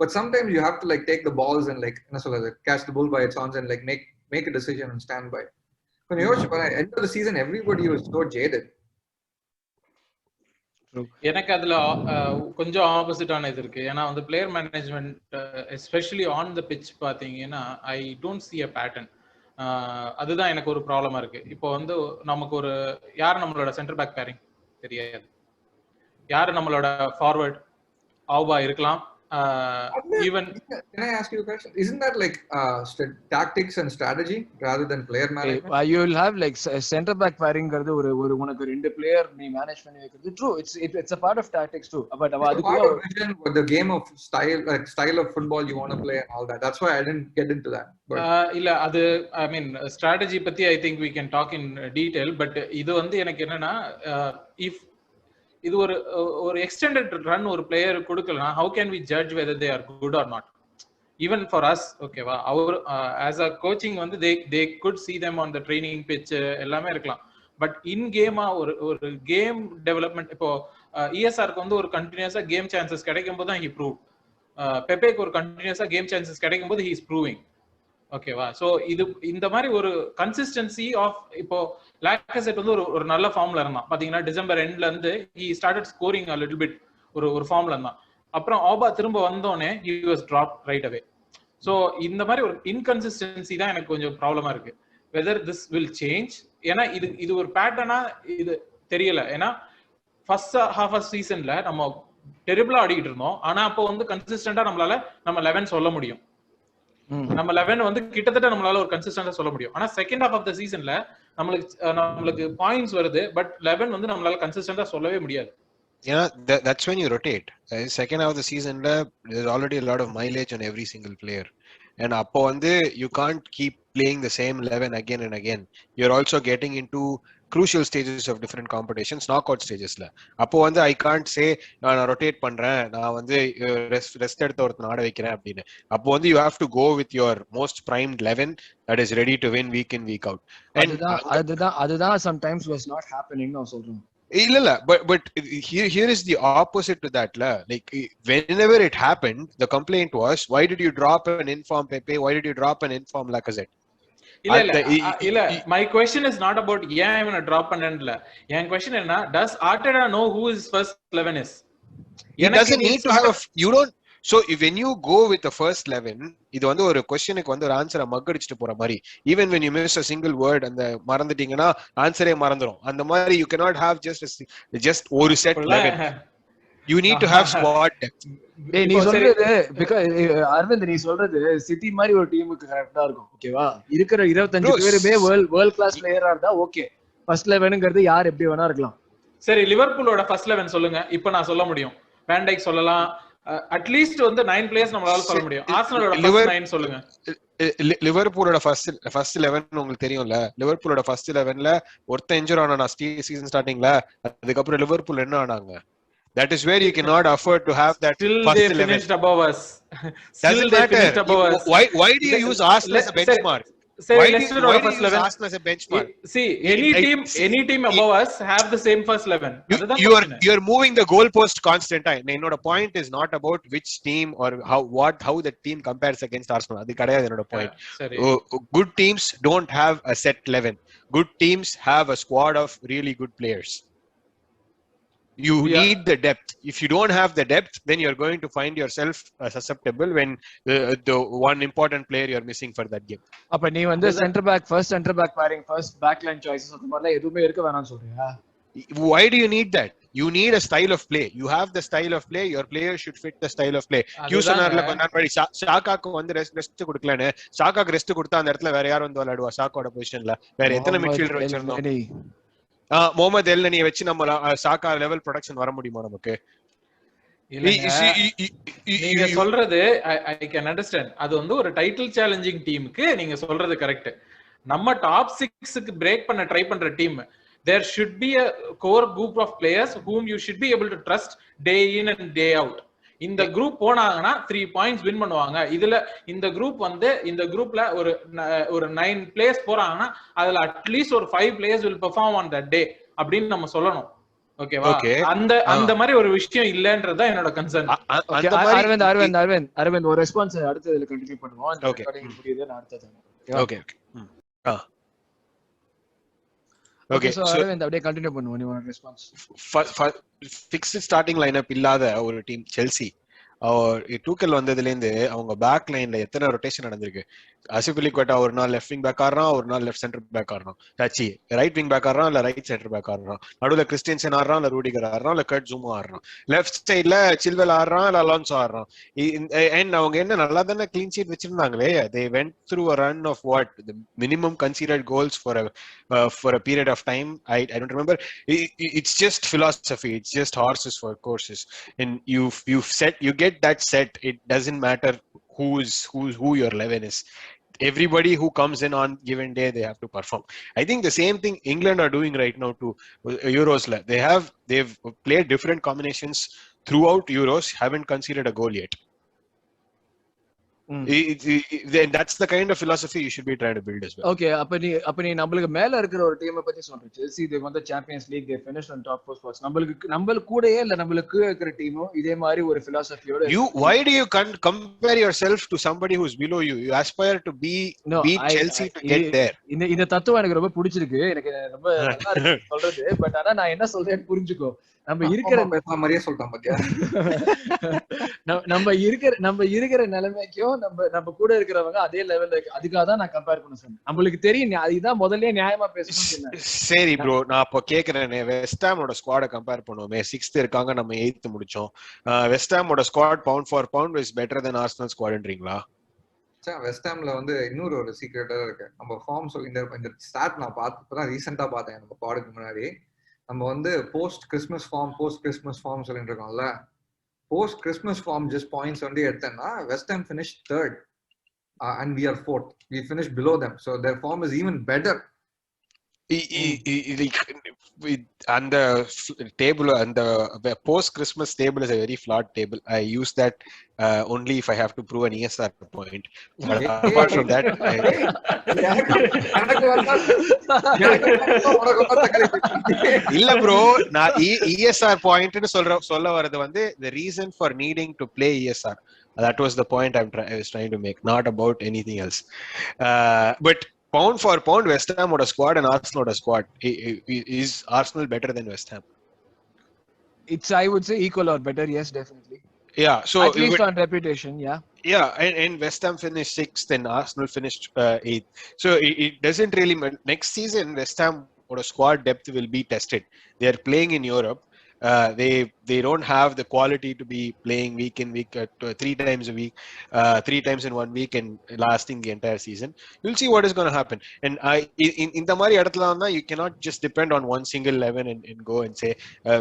But sometimes you have to like take the balls and like என்ன சொல்றது, catch the bull by its horns and like make a decision and stand by. When you watch at the end of the season, everybody was so jaded. எனக்கு அதுல கொஞ்சம் ஆப்போசிட்டான இது இருக்கு. ஏன்னா வந்து player management especially on the pitch பாத்தீங்கன்னா I don't see a pattern. அதுதான் எனக்கு ஒரு ப்ராப்ளமா இருக்கு. இப்போ வந்து நமக்கு ஒரு யார் நம்மளோட சென்டர் பேக் பேரிங் தெரியாது, யார் நம்மளோட ஃபார்வர்ட் ஆவா இருக்கலாம். Even can I ask you a question? Isn't that like tactics and strategy rather than player management? You will have like center back pairingங்கிறது ஒரு உனக்கு ரெண்டு பிளேயர் நீ மேனேஜ் பண்ணி வைக்கிறது. True, it's a part of tactics too, but அதுக்குள்ள the game of style of football you want to play and all that. That's why I didn't get into that. But இல்ல அது I mean strategy பத்தி I think we can talk in detail, but இது வந்து எனக்கு என்னன்னா if இது ஒரு extended run ஒரு player கொடுக்கலனா how can we judge whether they are good or not, even for us? ஓகேவா, அவர் as a coaching வந்து they could see them on the training pitch எல்லாமே இருக்கலாம், பட் இன் கேமா ஒரு கேம் டெவலப்மெண்ட் இப்போ ESRக்கு வந்து ஒரு கண்டினியூஸா கேம் சான்சஸ் கிடைக்கும் போது தான் he proved, பெப்பேக்கு ஒரு கண்டினியூஸா கேம் சான்சஸ் கிடைக்கும் போது he is proving. ஓகேவா, சோ இது இந்த மாதிரி ஒரு கன்சிஸ்டன்சி ஆஃப், இப்போ லாக்கசெட் வந்து ஒரு நல்ல ஃபார்ம்ல இருந்தான் பாத்தீங்கன்னா, டிசம்பர் எண்ட்ல இருந்து he started scoring a little bit ஒரு ஃபார்ம்ல இருந்தான். அப்புறம் ஆபா திரும்ப வந்தோடனே he was dropped right away. So இந்த மாதிரி ஒரு இன்கன்சிஸ்டன்சி தான் எனக்கு கொஞ்சம் ப்ராப்ளமா இருக்கு. whether this will change, ஏன்னா இது ஒரு பேட்டர்னா இது தெரியல. ஏன்னா ஃபர்ஸ்ட் ஹாஃப் ஆஃப் சீசன்ல நம்ம டெரிபிளா ஆடிக்கிட்டு இருந்தோம், ஆனா அப்போ வந்து கன்சிஸ்டன்டா நம்மளால நம்ம 11 சொல்ல முடியும், நம்ம 11 வந்து கிட்டத்தட்ட நம்மளால ஒரு கன்சிஸ்டன்டா சொல்ல முடியும். ஆனா செகண்ட் ஹாஃப் ஆஃப் த சீசன்ல நம்மளுக்கு பாயிண்ட்ஸ் வருது, பட் 11 வந்து நம்மளால கன்சிஸ்டன்டா சொல்லவே முடியாது. Yeah, that's when you rotate. Second half of the season, there's already a lot of mileage on every single player. And appo வந்து you can't keep playing the same 11 again and again. You're also getting into crucial stages of different competitions, knockout stages la. Appo வந்து I can't say நான் rotate பண்றேன், நான் வந்து rest எடுத்து ஒருத்தன் ஆட வைக்கிறேன் அப்படின்னு. அப்போ வந்து you have to go with your most primed 11 that is ready to win week in week out. அதுதான் sometimes was not happening நான் சொல்றேன். இல்ல but here is the opposite to that la. Like whenever it happened, the complaint was, why did you drop an informed Pepe, why did you drop an informed Lacazette? இல்ல my question is not about ஏன் இவனை drop பண்ணல. என் question என்ன, does Arteta know who his first 11 is? He doesn't need to have you don't. So when you go with the first 11, இது வந்து ஒரு क्वेश्चனுக்கு வந்து ஒரு ஆன்சரை மக்கடிச்சிட்டு போற மாதிரி. Even when you miss a single word and மறந்துட்டீங்கன்னா ஆன்சரே மறந்துரும். அந்த மாதிரி you cannot have just ஒரு set 11. You need to have squad depth. நீ சொல்றது because அரவிந்த் நீ சொல்றது சிட்டி மாதிரி ஒரு டீமுக்கு கரெக்ட்டா இருக்கும். ஓகேவா, இருக்கிற 25 பேருமே வேர்ல்ட் கிளாஸ் பிளேயரா இருந்தா ஓகே. ஃபர்ஸ்ட் 11ங்கிறது யார் எப்படி வேணா இருக்கலாம். சரி, லிவர்பூலோட ஃபர்ஸ்ட் 11 சொல்லுங்க. இப்போ நான் சொல்ல முடியும், வான் டைக் சொல்லலாம், அட்லீஸ்ட் வந்து 9 பிளேயர்ஸ் நம்மளால சொல்ல முடியும். ஆர்சனலோட ஃபர்ஸ்ட் 9 சொல்லுங்க. லிவர்பூலோட ஃபர்ஸ்ட் 11 உங்களுக்கு தெரியும்ல. லிவர்பூலோட ஃபர்ஸ்ட் 11ல ஒருத்தன் இன்ஜூர் ஆனானா சீசன் ஸ்டார்டிங்ல. அதுக்கப்புறம் லிவர்பூல் என்ன ஆனாங்க? That is where you cannot afford to have that. Still they finished above us. Doesn't matter. Why do you use Arsenal as a benchmark? Say Why do Leicester you or first use 11. Arsenal as a benchmark? See, any team above us have the same first 11. அதுதான் question. You're moving the goalpost constant. என்னோட point is not about which team or how the team compares against Arsenal. அது கிடையாது என்னோட point. சரி. Good teams don't have a set 11. Good teams have a squad of really good players. You need the depth. If you don't have the depth, then you're going to find yourself susceptible when the one important player you're missing for that game. அப்ப நீ வந்து centre back pairing first back line choices அந்த மாதிரிலாம் எதுவுமே இருக்க வேணாம்னு சொல்றியா? Why do you need that? You need a style of play. You have the style of play. Your players should fit the style of play. கியூசனர்ல பண்ணாபடி ஷாகாக்கு வந்து rest கொடுக்கலன்னு ஷாகாக்கு rest கொடுத்தா அந்த இடத்துல வேற யார் வந்து விளையாடுவா? ஷாகாவோட பொசிஷன்ல வேற எத்தனை மிட்ஃபீல்டர் வச்சிருந்தோம்? முகமது எல்னனி வச்சு நம்ம ஷாகா லெவல் ப்ரொடக்ஷன் வர முடியுமா நமக்கு? நீங்க சொல்றது ஐ கேன் அண்டர்ஸ்டாண்ட். அது வந்து ஒரு டைட்டில் சேலஞ்சிங் டீமுக்கு நீங்க சொல்றது கரெக்ட். நம்ம டாப் 6க்கு பிரேக் பண்ண ட்ரை பண்ற team, there should be a core group of players whom you should be able to trust day in and day out. இந்த குரூப் போனாங்கன்னா 3 பாயிண்ட்ஸ் வின் பண்ணுவாங்க. இதுல இந்த குரூப் வந்து இந்த குரூப்ல ஒரு 9 பிளேயர்ஸ் போறாங்கன்னா அதுல அட்லீஸ்ட் ஒரு 5 players will perform on that day அப்படின்னு நம்ம சொல்லணும். ஓகேவா? அந்த மாதிரி ஒரு விஷயம் இல்லன்றதுதான் என்னோட கன்சர்ன். அரவிந்த் ஒரு ரெஸ்பான்ஸ் அடுத்து இதுல கண்டினியூ பண்ணுவோம். புரியுது, நான் அடுத்தது. ஓகே Okay, so Arvind அப்படியே கண்டினியூ பண்ணுவோம். நீ ஒரு ரெஸ்பான்ஸ். ஃபிக்ஸ்ட் ஸ்டார்டிங் லைனப் இல்லாத ஒரு டீம் செல்சி. டூக்கல் வந்ததுல இருந்து அவங்க பேக் லைன்ல எத்தனை ரொட்டேஷன் நடந்திருக்கு? அசிஃப் அலி கோட்டா ஒரு நாள் லெஃப்ட் விங் பேக் ஆடுறான், ஒரு நாள் லெஃப்ட் சென்டர் பேக் ஆடுறான். டச்சி ரைட் விங் பேக் ஆடுறான், இல்ல ரைட் சென்டர் பேக் ஆடுறான். நடுவுல கிறிஸ்டியன்சன் ஆடுறான், இல்ல ரூடிகர் ஆடுறான், இல்ல கர்ட் ஜூமா ஆடுறான். லெஃப்ட் சைட்ல சில்வெல் ஆடுறான், இல்ல அலோன்சோ ஆடுறான். அண்ட் அவங்க என்ன நல்லா தானே கிளீன் ஷீட் வச்சிருந்தாங்களே. they went through a run of what the minimum conceded goals for a period of time. I don't remember. It's just philosophy. It's just horses for courses. And you get that set. It doesn't matter who your 11 is. Everybody who comes in on given day, they have to perform. I think the same thing England are doing right now to Euros. They've played different combinations throughout Euros, haven't conceded a goal yet. That's the kind of philosophy you should be trying to build as well. Okay, அப்ப நீ நம்மளுக்கு மேல இருக்கிற ஒரு டீமை பத்தி சொல்ற. Chelsea they won the Champions League, they finished on top 4 spots. நம்மளுக்கு கூடயே இல்ல, நம்மளுக்கு இருக்கிற டீமும் இதே மாதிரி ஒரு philosophyயோட. Why do you compare yourself to somebody who's below you? You aspire to beat Chelsea to get there. இந்த தத்துவம் எனக்கு ரொம்ப பிடிச்சிருக்கு. எனக்கு ரொம்ப நல்லா இருக்கு சொல்றது. பட் ஆனா நான் என்ன சொல்றேன்னு புரிஞ்சுக்கோ. நம்ம இருக்கிற மாதிரியே சொல்றோம் பாத்தியா? நம்ம இருக்கிற நிலைமைக்கும் நம்ம கூட இருக்கிறவங்க அதே லெவல்ல இருக்கு. அதுக்காக தான் நான் கம்பேர் பண்ண சொன்னேன். நம்மளுக்கு தெரியும், அதுதான் முதல்ல நியாயமா பேசணும். சரி ப்ரோ, நான் அப்ப கேக்குறேன், வெஸ்ட் ஹாமோட ஸ்குவாட கம்பேர் பண்ணுவோமே. 6th இருக்காங்க, நம்ம 8th முடிச்சோம். வெஸ்ட் ஹாமோட squad pound for pound is better then Arsenal ஸ்குவாட்ன்றீங்களா? வெஸ்ட் ஹாம்ல வந்து இன்னொரு ஒரு சீக்ரெட்டா இருக்கு. நம்ம ஃபார்ம் இந்த ஸ்டார்ட் நான் இப்பதான் ரீசெண்டா பார்த்தேன் நம்ம பாடுக்கு முன்னாடி. நம்ம வந்து போஸ்ட் கிறிஸ்மஸ் ஃபார்ம் சொல்லிட்டு இருக்கோம்ல. Post Christmas form just points வந்து எடுத்தேன்னா West Ham finish 3rd and we are 4th. We finished below them, so their form is even better. And the table and the post Christmas table is a very flawed table. I use that only if I have to prove an ESR point. Apart from that, illa bro, na ESR point nu solla varadu vande the reason for needing to play ESR. That was the point I was trying to make, not about anything else. But pound for pound, West Ham or a squad and Arsenal or a squad. Is Arsenal better than West Ham? It's, I would say, equal or better. Yes, definitely. Yeah. So at least on reputation, yeah. Yeah, and West Ham finished 6th and Arsenal finished 8th. So it doesn't really matter. Next season, West Ham or a squad depth will be tested. They are playing in Europe. They don't have the quality to be playing week in week 3 times a week, 3 times in 1 week and lasting the entire season. You'll see what is going to happen. And in the mari edathula you cannot just depend on one single 11 and go and say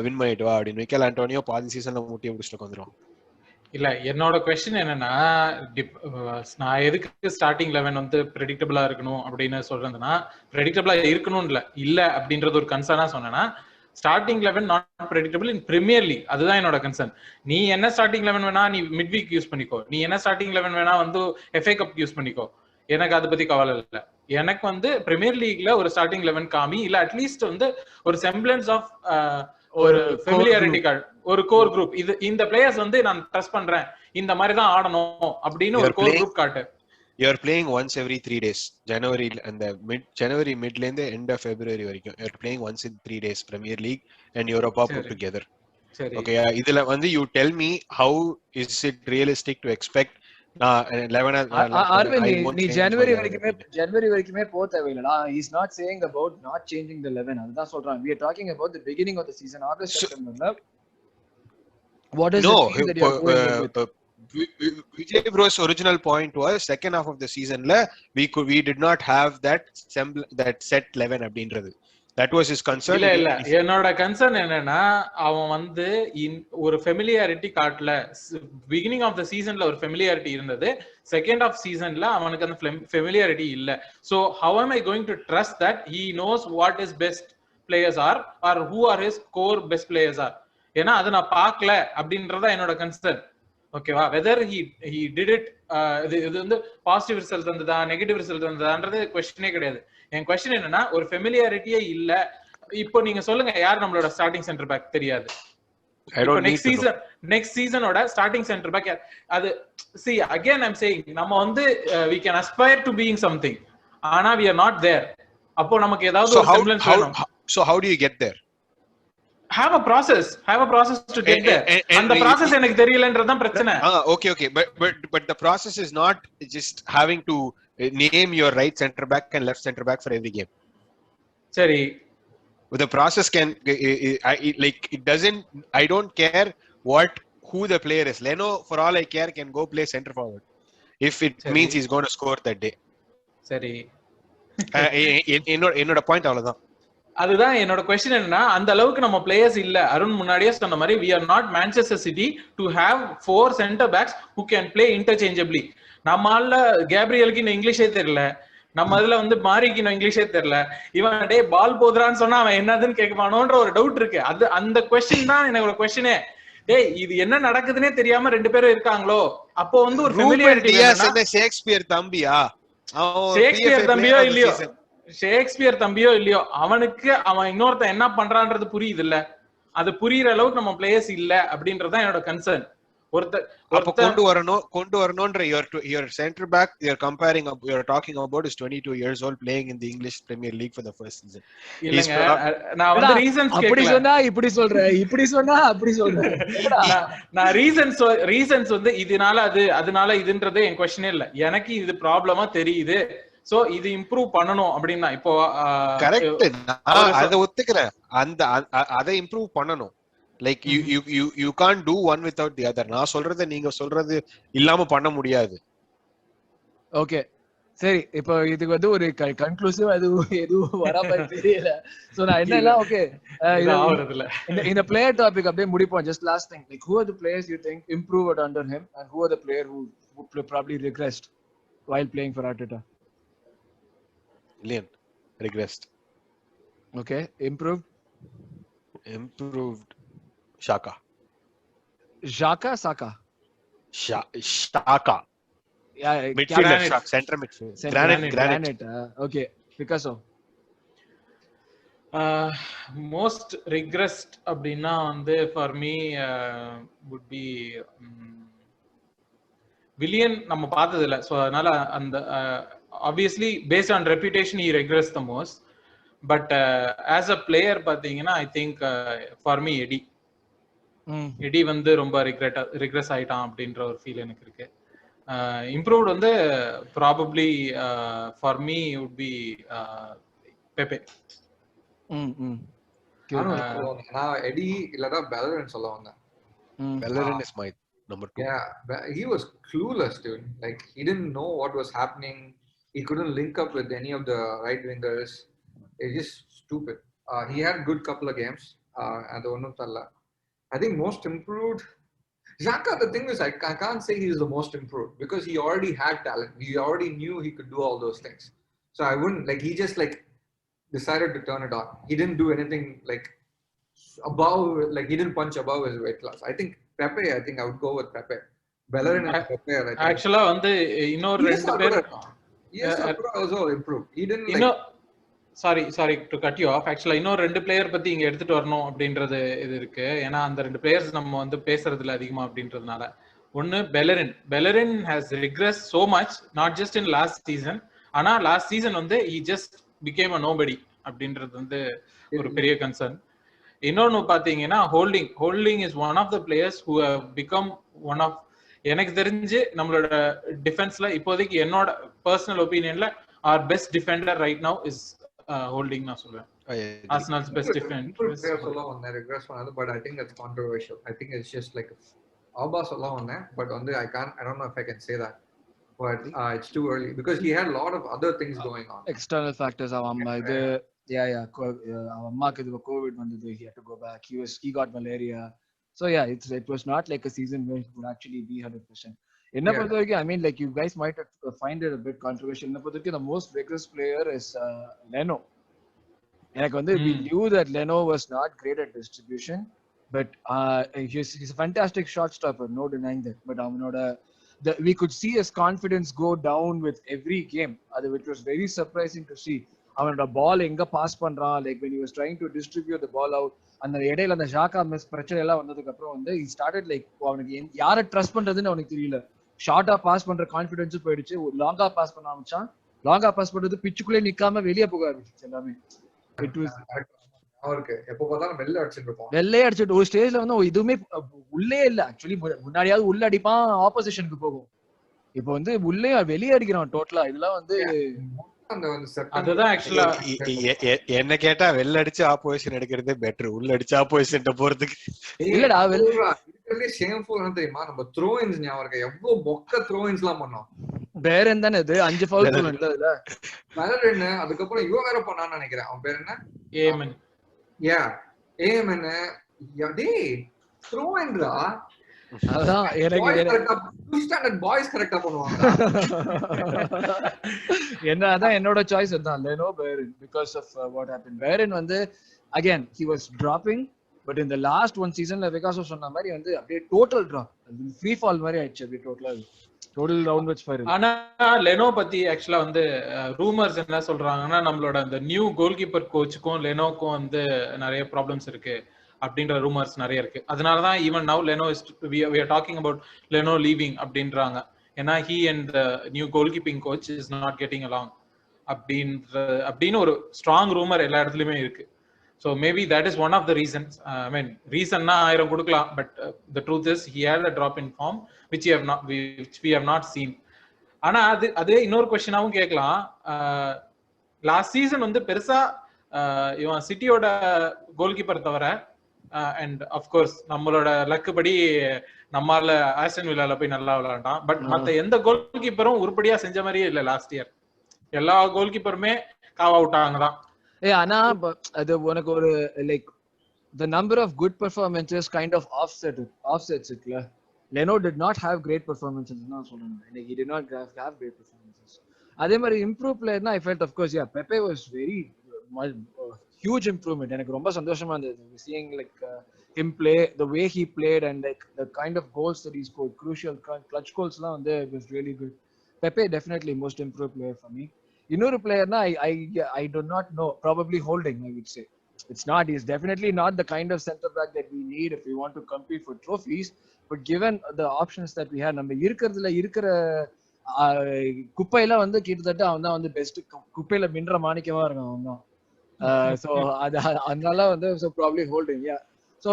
win my do adin Mikel Antonio பாதி சீசன்ல முட்டிய புடிச்சிட்டு வந்துரும். இல்ல, என்னோட question என்னன்னா, நான் எதுக்கு starting 11 வந்து பிரெடிக்டபிளா இருக்கணும் அப்படின்னு சொல்றேன்னா, பிரெடிக்டபிளா இருக்கணும் இல்ல அப்படின்றது ஒரு கன்சர்னா சொன்னேன்னா, starting 11 not predictable in premier league. அதுதான் என்னோட கன்சர்ன். நீ என்ன ஸ்டார்டிங் 11 வேணா நீ மிட் வீக் யூஸ் பண்ணிக்கோ, நீ என்ன ஸ்டார்டிங் 11 வேணா வந்து FA கப் யூஸ் பண்ணிக்கோ, எனக்கு அதை பத்தி கவலை இல்லை. எனக்கு வந்து பிரீமியர் லீக்ல ஒரு ஸ்டார்டிங் 11 காமி, இல்ல அட்லீஸ்ட் வந்து ஒரு செம்பிளன்ஸ் ஆஃப் ஒரு ஃபெமிலியாரிட்டி கார்டு, ஒரு கோர் குரூப். இது இந்த பிளேயர்ஸ் வந்து நான் ட்ரஸ்ட் பண்றேன், இந்த மாதிரி தான் ஆடணும் அப்படின்னு ஒரு கோர் குரூப் காட்டு. You are playing once every 3 days. January and the January mid la the end of February varaikum. You are playing once in 3 days Premier League and Europa put together. Okay, idhula வந்து you tell me how is it realistic to expect 11 Arvind, நீ ஜனவரி வரைக்குமே போ தேவையில்லடா. he is not saying about not changing the 11. அதுதான் சொல்றான். we are talking about the beginning of the season, August September. What is it that you are going with? Vijay Bro's original point was second half of the season la we did not have that set 11 அப்படின்றது. That was his concern. இல்ல என்னோட concern என்னன்னா, அவன் வந்து ஒரு familiarity காட்டல. Beginning of the சீசன்ல ஒரு ஃபெமிலியாரிட்டி இருந்தது, செகண்ட் ஆஃப் சீசன்ல அவனுக்கு அந்த ஃபெமிலியாரிட்டி இல்ல. So how am I going to trust that he knows what his best players are or who are his core best players are? ஏன்னா அதை நான் பார்க்கல அப்படின்றதா என்னோட கன்சர்ன். ஓகேவா, வெதர் he did it, இது வந்து பாசிட்டிவ் ரிசல்ட் வந்ததா நெகட்டிவ் ரிசல்ட் வந்ததான்றது கொஸ்டினே கிடையாது. என் கொஸ்டின் என்னன்னா, ஒரு ஃபெமிலியாரிட்டியே இல்ல. இப்போ நீங்க சொல்லுங்க, யார் நம்மளோட ஸ்டார்டிங் சென்டர் பேக் தெரியாது? நெக்ஸ்ட் சீசனோட ஸ்டார்டிங் சென்டர் பேக் அது see again I'm saying நம்ம வந்து we can aspire to being something, ஆனா we are not there. அப்போ நமக்கு ஏதாவது ஒரு semblance வேணும். So how do you get there? have a process to get there. And the process எனக்கு தெரியலன்றதுதான் பிரச்சனை. Okay, but the process is not just having to name your right center back and left center back for every game. சரி, the process can like it doesn't, I don't care who the player is. Leno, for all I care, can go play center forward if it means he's going to score that day. சரி, என்னோட point அவ்வளவுதான். அதுதான் என்னோட question. என்னன்னா, அந்த அளவுக்கு நம்ம players இல்ல. அருண் முன்னாடியே சொன்ன மாதிரி we are not Manchester City to have 4 center backs who can play interchangeably. நம்மால கேப்ரியலுக்கு இன்னும் இங்கிலீஷே தெரியல, நம்ம அதுல வந்து மாரிக்கு இன்னும் இங்கிலீஷே தெரியல. இவன் டே பால் போதுறான்னு சொன்னா அவன் என்னதுன்னு கேட்கமானோன்ற ஒரு டவுட் இருக்கு. அது அந்த क्वेश्चन தான் எனக்கு क्वेश्चனே. டேய், இது என்ன நடக்குதுன்னே தெரியாம ரெண்டு பேரும் இருக்காங்களோ. அப்போ வந்து ஒரு ஃபெமிலியாரிட்டி என்ன ஷேக்ஸ்பியர் தம்பியா? ஷேக்ஸ்பியர் தம்பியோ இல்லையோ, ஷேக்ஸ்பியர் தம்பியோ இல்லையோ, அவனுக்கு அவன் இன்னொருத்தன் என்ன பண்றான்றது புரியுது இல்ல. அது புரியுற அளவுக்கு நம்ம பிளேயர்ஸ் இல்ல அப்படின்றதுதான் என்னோட கன்சர்ன். கொண்டு வரணும்ன்ற your center back you're comparing up, you're talking about is 22 years old playing in the English Premier League for the first season. நான் வந்து ரீசன்ஸ் அப்படி சொன்னா இப்படி சொல்றேன், இப்படி சொன்னா அப்படி சொல்றேன். நான் ரீசன்ஸ் வந்து அதனால இதுன்றது என் क्वेश्चनே இல்ல. எனக்கு இது ப்ராப்ளமா தெரியுது, சோ இது இம்ப்ரூவ் பண்ணனும் அப்படினா. இப்போ கரெக்ட், அத ஒத்துக்கறேன். அத இம்ப்ரூவ் பண்ணனும். Like you can't do one without the other. நான் சொல்றது நீங்க சொல்றது இல்லாம பண்ண முடியாது. ஓகே, சரி. இப்போ இதுக்கு வந்து ஒரு கன்க்ளூசிவ் எதுவும் வராம தெரியல. சோ நான் என்னன்னா, ஓகே, இந்த பிளேயர் டாபிக் அப்படியே முடிப்போம். Just last thing, like who are the players you think improved under him and who are the player who probably regressed while playing for Arteta? Willian regressed. Okay, improved Shaka. Saka. Shaka. Yeah, midfielder, Shaka, center midfield. Granite. Okay, Picasso. Most regressed அப்படின்னா வந்து for me would be Willian. நம்ம பார்த்தது இல்ல, so அதனால அந்த obviously based on reputation he regressed the most, but as a player பாத்தீங்கன்னா I think for me Eddie வந்து ரொம்ப ரிக்ரெஸ் ஆயிட்டான் அப்படின்ற ஒரு ஃபீல் எனக்கு இருக்கு. இம்ப்ரூவ்ட் வந்து probably for me would be Pepe. நான் எடி இல்லடா பெல்லரின் சொல்ல வந்தேன். Bellerin is my number 2. Yeah, he was clueless, dude. Like he didn't know what was happening. He couldn't link up with any of the right wingers. It's just stupid. He had good couple of games. And onnu thalla. I think most improved Xhaka. The thing is, I can't say he's the most improved because he already had talent. We already knew he could do all those things. So I wouldn't like. He just like decided to turn it on. He didn't do anything like above. Like he didn't punch above his weight class. I think Pepe. I think I would go with Pepe. Bellerin and Pepe. Actually, வந்து இன்னொரு ரெண்டு பேர் ESR Pro also improved. He didn't like இன்னும் sorry to cut you off. ஆக்சுவலா இன்னும் 2 player பத்தி இங்க எடுத்துட்டு வரணும் அப்படின்றது இது இருக்கு. ஏன்னா அந்த 2 பிளேயர்ஸ் நம்ம வந்து பேசுறதுல அதிகமா அப்படின்றதுனால. ஒன்னு Bellerin has regress so much, not just in last season. ஆனா லாஸ்ட் சீசன் வந்து he just became a nobody அப்படின்றது வந்து ஒரு பெரிய கன்சர்ன். இன்னொன்னு பாத்தீங்கன்னா Holding is one of the players who have become one of, எனக்கு தெரிஞ்சு நம்மளோட டிஃபென்ஸ்ல இப்போதைக்கு என்னோட பர்சனல் ஒப்பீனியன்ல our best defender right now is Holding நான் சொல்லுவேன். Arsenal's best defender regress பண்ணது, but I think that's controversial. I think it's just like Alba சொல்லலாம் ஒண்ணே, but வந்து I don't know if I can say that, but it's too early because he had a lot of other things going on. External factors அவன் இது அவன் அம்மாக்கு இது Covid வந்தது, he had to go back, he got malaria, so yeah, it was not like a season where he would actually be 100%. என்ன பொறுத்த வரைக்கும் I mean like you guys might find it a bit controversial. என்ன பொறுத்த வரைக்கும் the most rigorous player is Leno. எனக்கு வந்து we knew that Leno was not great at distribution, but he's a fantastic shot stopper, no denying that, but அவனோட we could see his confidence go down with every game, which was very surprising to see. அவனோட பால் எங்க pass பண்றான், like when he was trying to distribute the ball out, அந்த இடையில அந்த ஷாக்கா miss பிரச்சனை எல்லாம் வந்ததுக்கு அப்புறம் வந்து he started like அவனுக்கு யாரை ட்ரஸ்ட் பண்றதுன்னு அவனுக்கு தெரியல. ஷார்ட்டா பாஸ் பண்ற கான்ஃபிடன்ஸும் போயிடுச்சு, லாங்கா பாஸ் பண்ண ஆரம்பிச்சான். லாங்கா பாஸ் பண்றது பிச்சுக்குள்ளே நிக்காம வெளியே போக ஆரம்பிச்சு எல்லாமே. It was அவருக்கு எப்ப பார்த்தாலும் வெள்ளை அடிச்சிட்டு இருப்பான். வெள்ளை அடிச்சிட்டு ஒரு ஸ்டேஜ்ல வந்து இதுவுமே உள்ளே இல்ல. ஆக்சுவலி முன்னாடியாவது உள்ள அடிப்பான், ஆப்போசிஷனுக்கு போகும். இப்போ வந்து உள்ளே வெளியே அடிக்கிறான் டோட்டலா. இதெல்லாம் வந்து அதுதான் ஆக்சுவலா என்ன கேட்டா வெள்ள அடிச்சு ஆப்போசிஷன் எடுக்கிறதே பெட்டர், உள்ள அடிச்சு ஆப்போசிஷன் போறதுக்கு. இல்லடா இருக்கிறதுலே ஷேம்ஃபுல் தெரியுமா, நம்ம த்ரோ இன்ஸ் ஞாபகம் இருக்கா, எவ்வளவு பொக்க த்ரோ இன்ஸ்லாம் பண்ணோம். வேற என்ன இது 5 ஃபவுல் பண்ணல இதுல. வேற என்ன, அதுக்கப்புறம் இவ வேற பண்ணான்னு நினைக்கிறேன். அவன் பேர் என்ன, ஏமன். ஏமன் டேய் த்ரோ இன்டா. அதான் எனக்கு பாய்ஸ் கரெக்ட்டா பண்ணுவாங்க. என்னதான் என்னோட சாய்ஸ் தான் லெனோ பேரின் because of what happened. பேரின் வந்து again he was dropping, but in the last one seasonல Vikas சொன்ன மாதிரி வந்து அப்படியே டோட்டல் டிராப், ஃப்ரீ ஃபால் மாதிரி ஆயிடுச்சு அப்படியே டோட்டல் டவுன்வர்ட் ஸ்பைரல். ஆனா லெனோ பத்தி ஆக்சுவலா வந்து ரூமர்ஸ் என்ன சொல்றாங்கன்னா நம்மளோட அந்த நியூ கோல் கீப்பர் கோச்சுக்கும் லெனோக்கும் வந்து நிறைய ப்ராப்ளம்ஸ் இருக்கு அப்படின்ற ரூமர்ஸ் நிறைய இருக்கு. அதனாலதான் even now லெனோ we are talking about லெனோ leaving அப்படின்றாங்க. ஏன்னா he and the new goalkeeping coach is not getting along அப்படின்னு ஒரு ஸ்ட்ராங் ரூமர் எல்லா இடத்துலயுமே இருக்கு. So maybe that is one of the reasons. I mean reasonna 1000 கொடுக்கலாம், but the truth is he had a drop in form which we have not seen. ஆனா அது இன்னொரு क्वेश्चनாவும் கேட்கலாம். லாஸ்ட் சீசன் வந்து பெருசா இவன் சிட்டியோட கோல் கீப்பர் தவிர அண்ட் ஆஃப் கோர்ஸ் நம்மளோட லக்குபடி நம்மால ஆஸ்டன் வில்லால போய் நல்லா விளையாண்டான். பட் மத்த எந்த கோல் கீப்பரும் உருப்படியா செஞ்ச மாதிரியே இல்ல லாஸ்ட் இயர். எல்லா கோல் கீப்பருமே காவ் அவுட் ஆனாங்கதான். ஆனா அது உனக்கு ஒரு like the number of good performances kind of offsets it. Leno did not have great performances நான் சொல்றேன். Like he did not have great performances. அதே மாதிரி improve player I felt of course Pepe was very huge improvement. எனக்கு ரொம்ப சந்தோஷமா இருந்தது seeing like him play, the way he played and like the kind of goals that he scored, crucial clutch goals la வந்து was really good. Pepe definitely most improved player for me. இன்னொரு player I do not know, probably Holding I would say. It's not, he's definitely not the kind of center back that we need if we want to compete for trophies, but given the options that we had, நம்ம இருக்கிறதுல இருக்கிற குப்பையில வந்து கிட்டத்தட்ட அவன் தான் வந்து best, குப்பையில மின்ற மாணிக்கமா இருக்கான் அவன் தான். So அதனால வந்து so probably Holding. So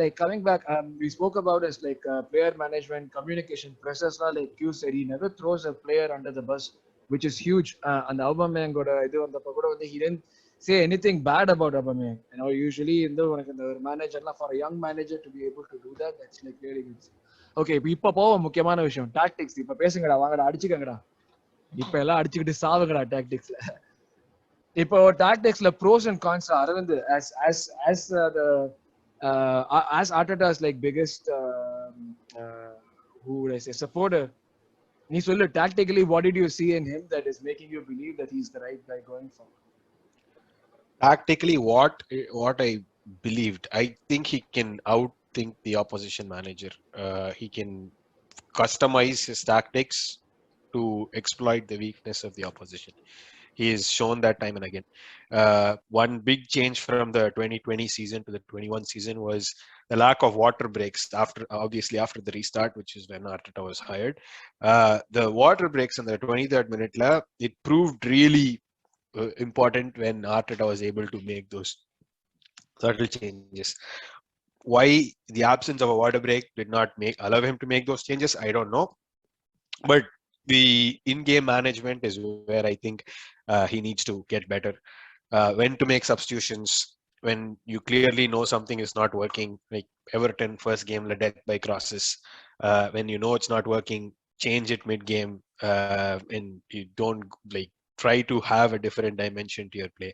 like coming back, we spoke about is like player management, communication, process like you said, he never throws a player under the bus, which is huge. And Aubameyang goda idu vandappa kuda வந்து he didn't say anything bad about Aubameyang. Usually இந்த உனக்கு இந்த manager for a young manager to be able to do that, that's like really good. Okay, இப்போ போவோம் முக்கியமான விஷயம், tactics. இப்போ பேசுங்கடா, வாங்கடா, அடிச்சுக்கங்கடா. இப்போ எல்லாம் அடிச்சுக்கிட்டு சாவுங்கடா டாக்டிக்ஸ்ல. இப்போ டாக்டிக்ஸ்ல pros and cons Aravind as Arteta's like biggest who would I say supporter, நீ சொல்லு tactically what did you see in him that is making you believe that he's the right guy going forward? Tactically what I believed, I think he can outthink the opposition manager. He can customize his tactics to exploit the weakness of the opposition. He has shown that time and again. One big change from the 2020 season to the 21 season was the lack of water breaks after the restart, which is when Arteta was hired. The water breaks in the 23rd minute, it proved really important when Arteta was able to make those subtle changes. Why the absence of a water break did not allow him to make those changes, I don't know. But the in-game management is where I think he needs to get better. When to make substitutions, when you clearly know something is not working, like Everton first game led death by crosses. When you know it's not working, change it mid-game, and you don't like try to have a different dimension to your play.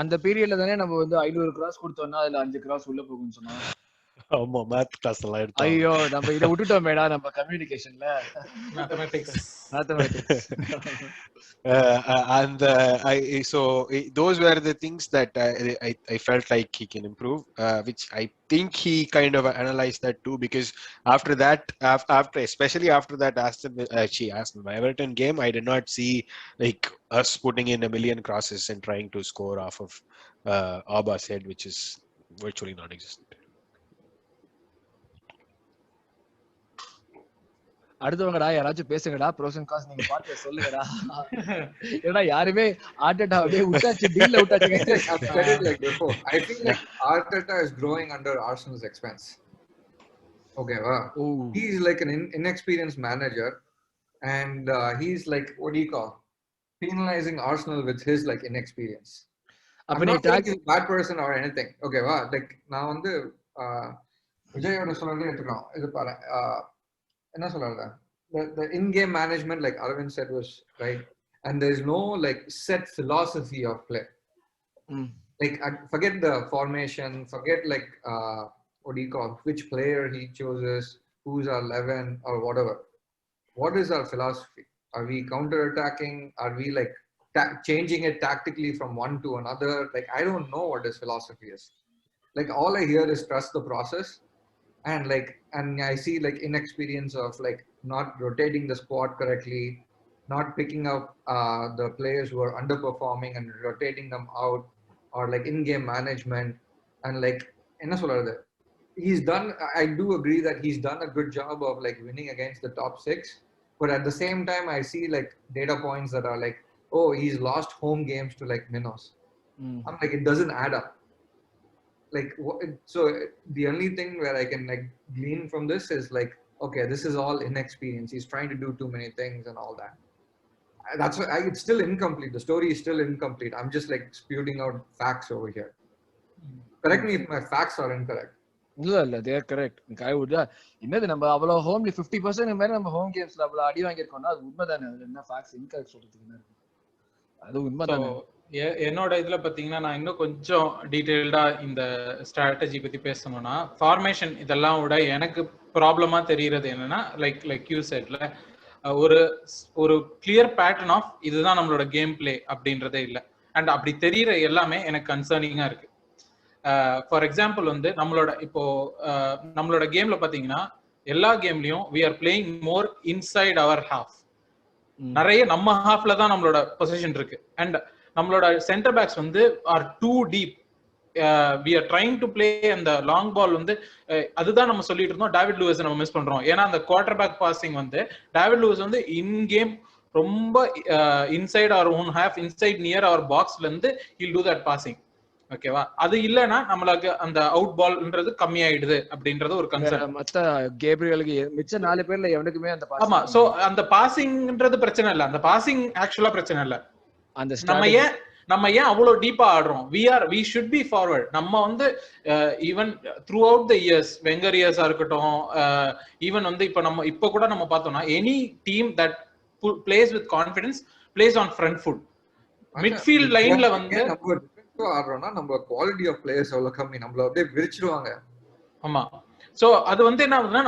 அந்த பீரியட்ல தானே நம்ம வந்து 500 cross கொடுத்தோம்னா அதுல 5 cross உள்ள போகும்னு சொன்னா. ஆமா, மேத் கிளாஸ் எல்லாம் எடுத்தோம். ஐயோ, நம்ம இத விட்டுட்டோமேடா நம்ம கம்யூனிகேஷன்ல. Mathematics. So those were the things that I felt like he can improve, which I think he kind of analyzed that too, because after that, especially after that Everton game, I did not see like us putting in a million crosses and trying to score off of Aba's head, which is virtually non-existent. அடுத்தவங்கடா யாராச்சும் பேசுங்கடா, pros and cons நீங்க பார்த்து சொல்லுங்கடா. ஏன்னா யாருமே Arteta அப்படியே விட்டாச்சு, டீல்ல விட்டாச்சுங்க. I've said it like before. I think like Arteta is growing under Arsenal's expense. Okay, wow. He's like an inexperienced manager, and he's like, what do you call, penalizing Arsenal with his like inexperience. I'm not saying he's a bad person or anything. Okay, wow. Like நான் வந்து விஜயோட சொல்றதே எடுத்துக்கலாம். இது பாரு, என்ன சொல்றது, the in-game management, like Arvind said, was right, and there's no like set philosophy of play. Like forget the formation, forget like what do you call, which player he chooses, who's our 11 or whatever. What is our philosophy? Are we counter-attacking? Are we like changing it tactically from one to another? Like I don't know what his philosophy is. Like all I hear is trust the process. And I see like inexperience of like not rotating the squad correctly, not picking up the players who are underperforming and rotating them out, or like in-game management. And like enna solradhu, I do agree that he's done a good job of like winning against the top 6, but at the same time I see like data points that are like, oh, he's lost home games to like Minos. I'm like, it doesn't add up. Like, so the only thing where I can like glean from this is like, okay, this is all inexperience. He's trying to do too many things and all that. That's why it's still incomplete. The story is still incomplete. I'm just like spewing out facts over here. Correct me if my facts are incorrect. இல்ல they are correct. என்னது நம்ம அவ்வளவு ஹோம்ல 50% மேல நம்ம home கேம்ஸ்ல அவ்வளவு அடி வாங்கி இருக்கோம்னா அது உண்மைதானே. அது என்ன ஃபேக்ட்ஸ் இன்கரெக்ட் சொல்றதுக்கு என்ன இருக்கு, அது உண்மைதானே. என்னோட இதுல பாத்தீங்கன்னா நான் இன்னும் கொஞ்சம் டீடைல்டா இந்த ஸ்ட்ராட்டஜி பத்தி பேசணும்னா, ஃபார்மேஷன் இதெல்லாம் விட எனக்கு ப்ராப்ளமா தெரியுறது என்னன்னா, லைக் யூ செட்ல ஒரு கிளியர் பேட்டர்ன் ஆஃப் இதுதான் நம்மளோட கேம் பிளே அப்படின்றதே இல்லை. அண்ட் அப்படி தெரியுற எல்லாமே எனக்கு கன்சர்னிங்கா இருக்கு. ஃபார் எக்ஸாம்பிள் வந்து நம்மளோட கேம்ல பாத்தீங்கன்னா எல்லா கேம்லயும் we are playing more inside our half. நிறைய நம்ம ஹாஃப்ல தான் நம்மளோட பொசிஷன் இருக்கு. அண்ட் நம்மளோட சென்டர் பேக்ஸ் வந்து are too deep. we are trying to play அந்த லாங் பால் வந்து அதுதான் நம்ம சொல்லிட்டு இருந்தோம். டேவிட் லூயிஸ் நம்ம மிஸ் பண்றோம். ஏன்னா அந்த குவார்டர் பேக் பாசிங் வந்து டேவிட் லூயிஸ் வந்து இன் கேம் ரொம்ப inside our own half, inside near our பாக்ஸ்ல இருந்து he'll do that passing. ஓகேவா, அது இல்லனா நம்மளுக்கு அந்த அவுட் பால்ன்றது கம்மி ஆயிடுது அப்படின்றது ஒரு கன்சர்ன். மத்த கேப்ரியலுக்கு மிச்ச 4 பேர்ல எவனுக்குமே அந்த பாசிங். ஆமா, சோ அந்த பாசிங்ன்றது பிரச்சனை இல்ல, அந்த பாசிங் ஆக்சுவலா பிரச்சனை இல்ல. அந்த நம்ம ஏன் அவ்வளவு டீப்பா ஆடுறோம்? we should be forward. நம்ம வந்து even through out the years, Wenger இயர்ஸா இருக்கட்டும், ஈவன் வந்து இப்ப கூட நம்ம பார்த்தோம்னா any team that place with confidence place on front food. Midfield லைன்ல வந்து ஆடுறோம்னா நம்ம குவாலிட்டி ஆஃப் பிளேயர்ஸ் அவ்வளவு கம்மி, நம்மள அப்படியே விரிச்சிடுவாங்க. ஆமா, சோ அது வந்து என்ன ஆகுதுன்னா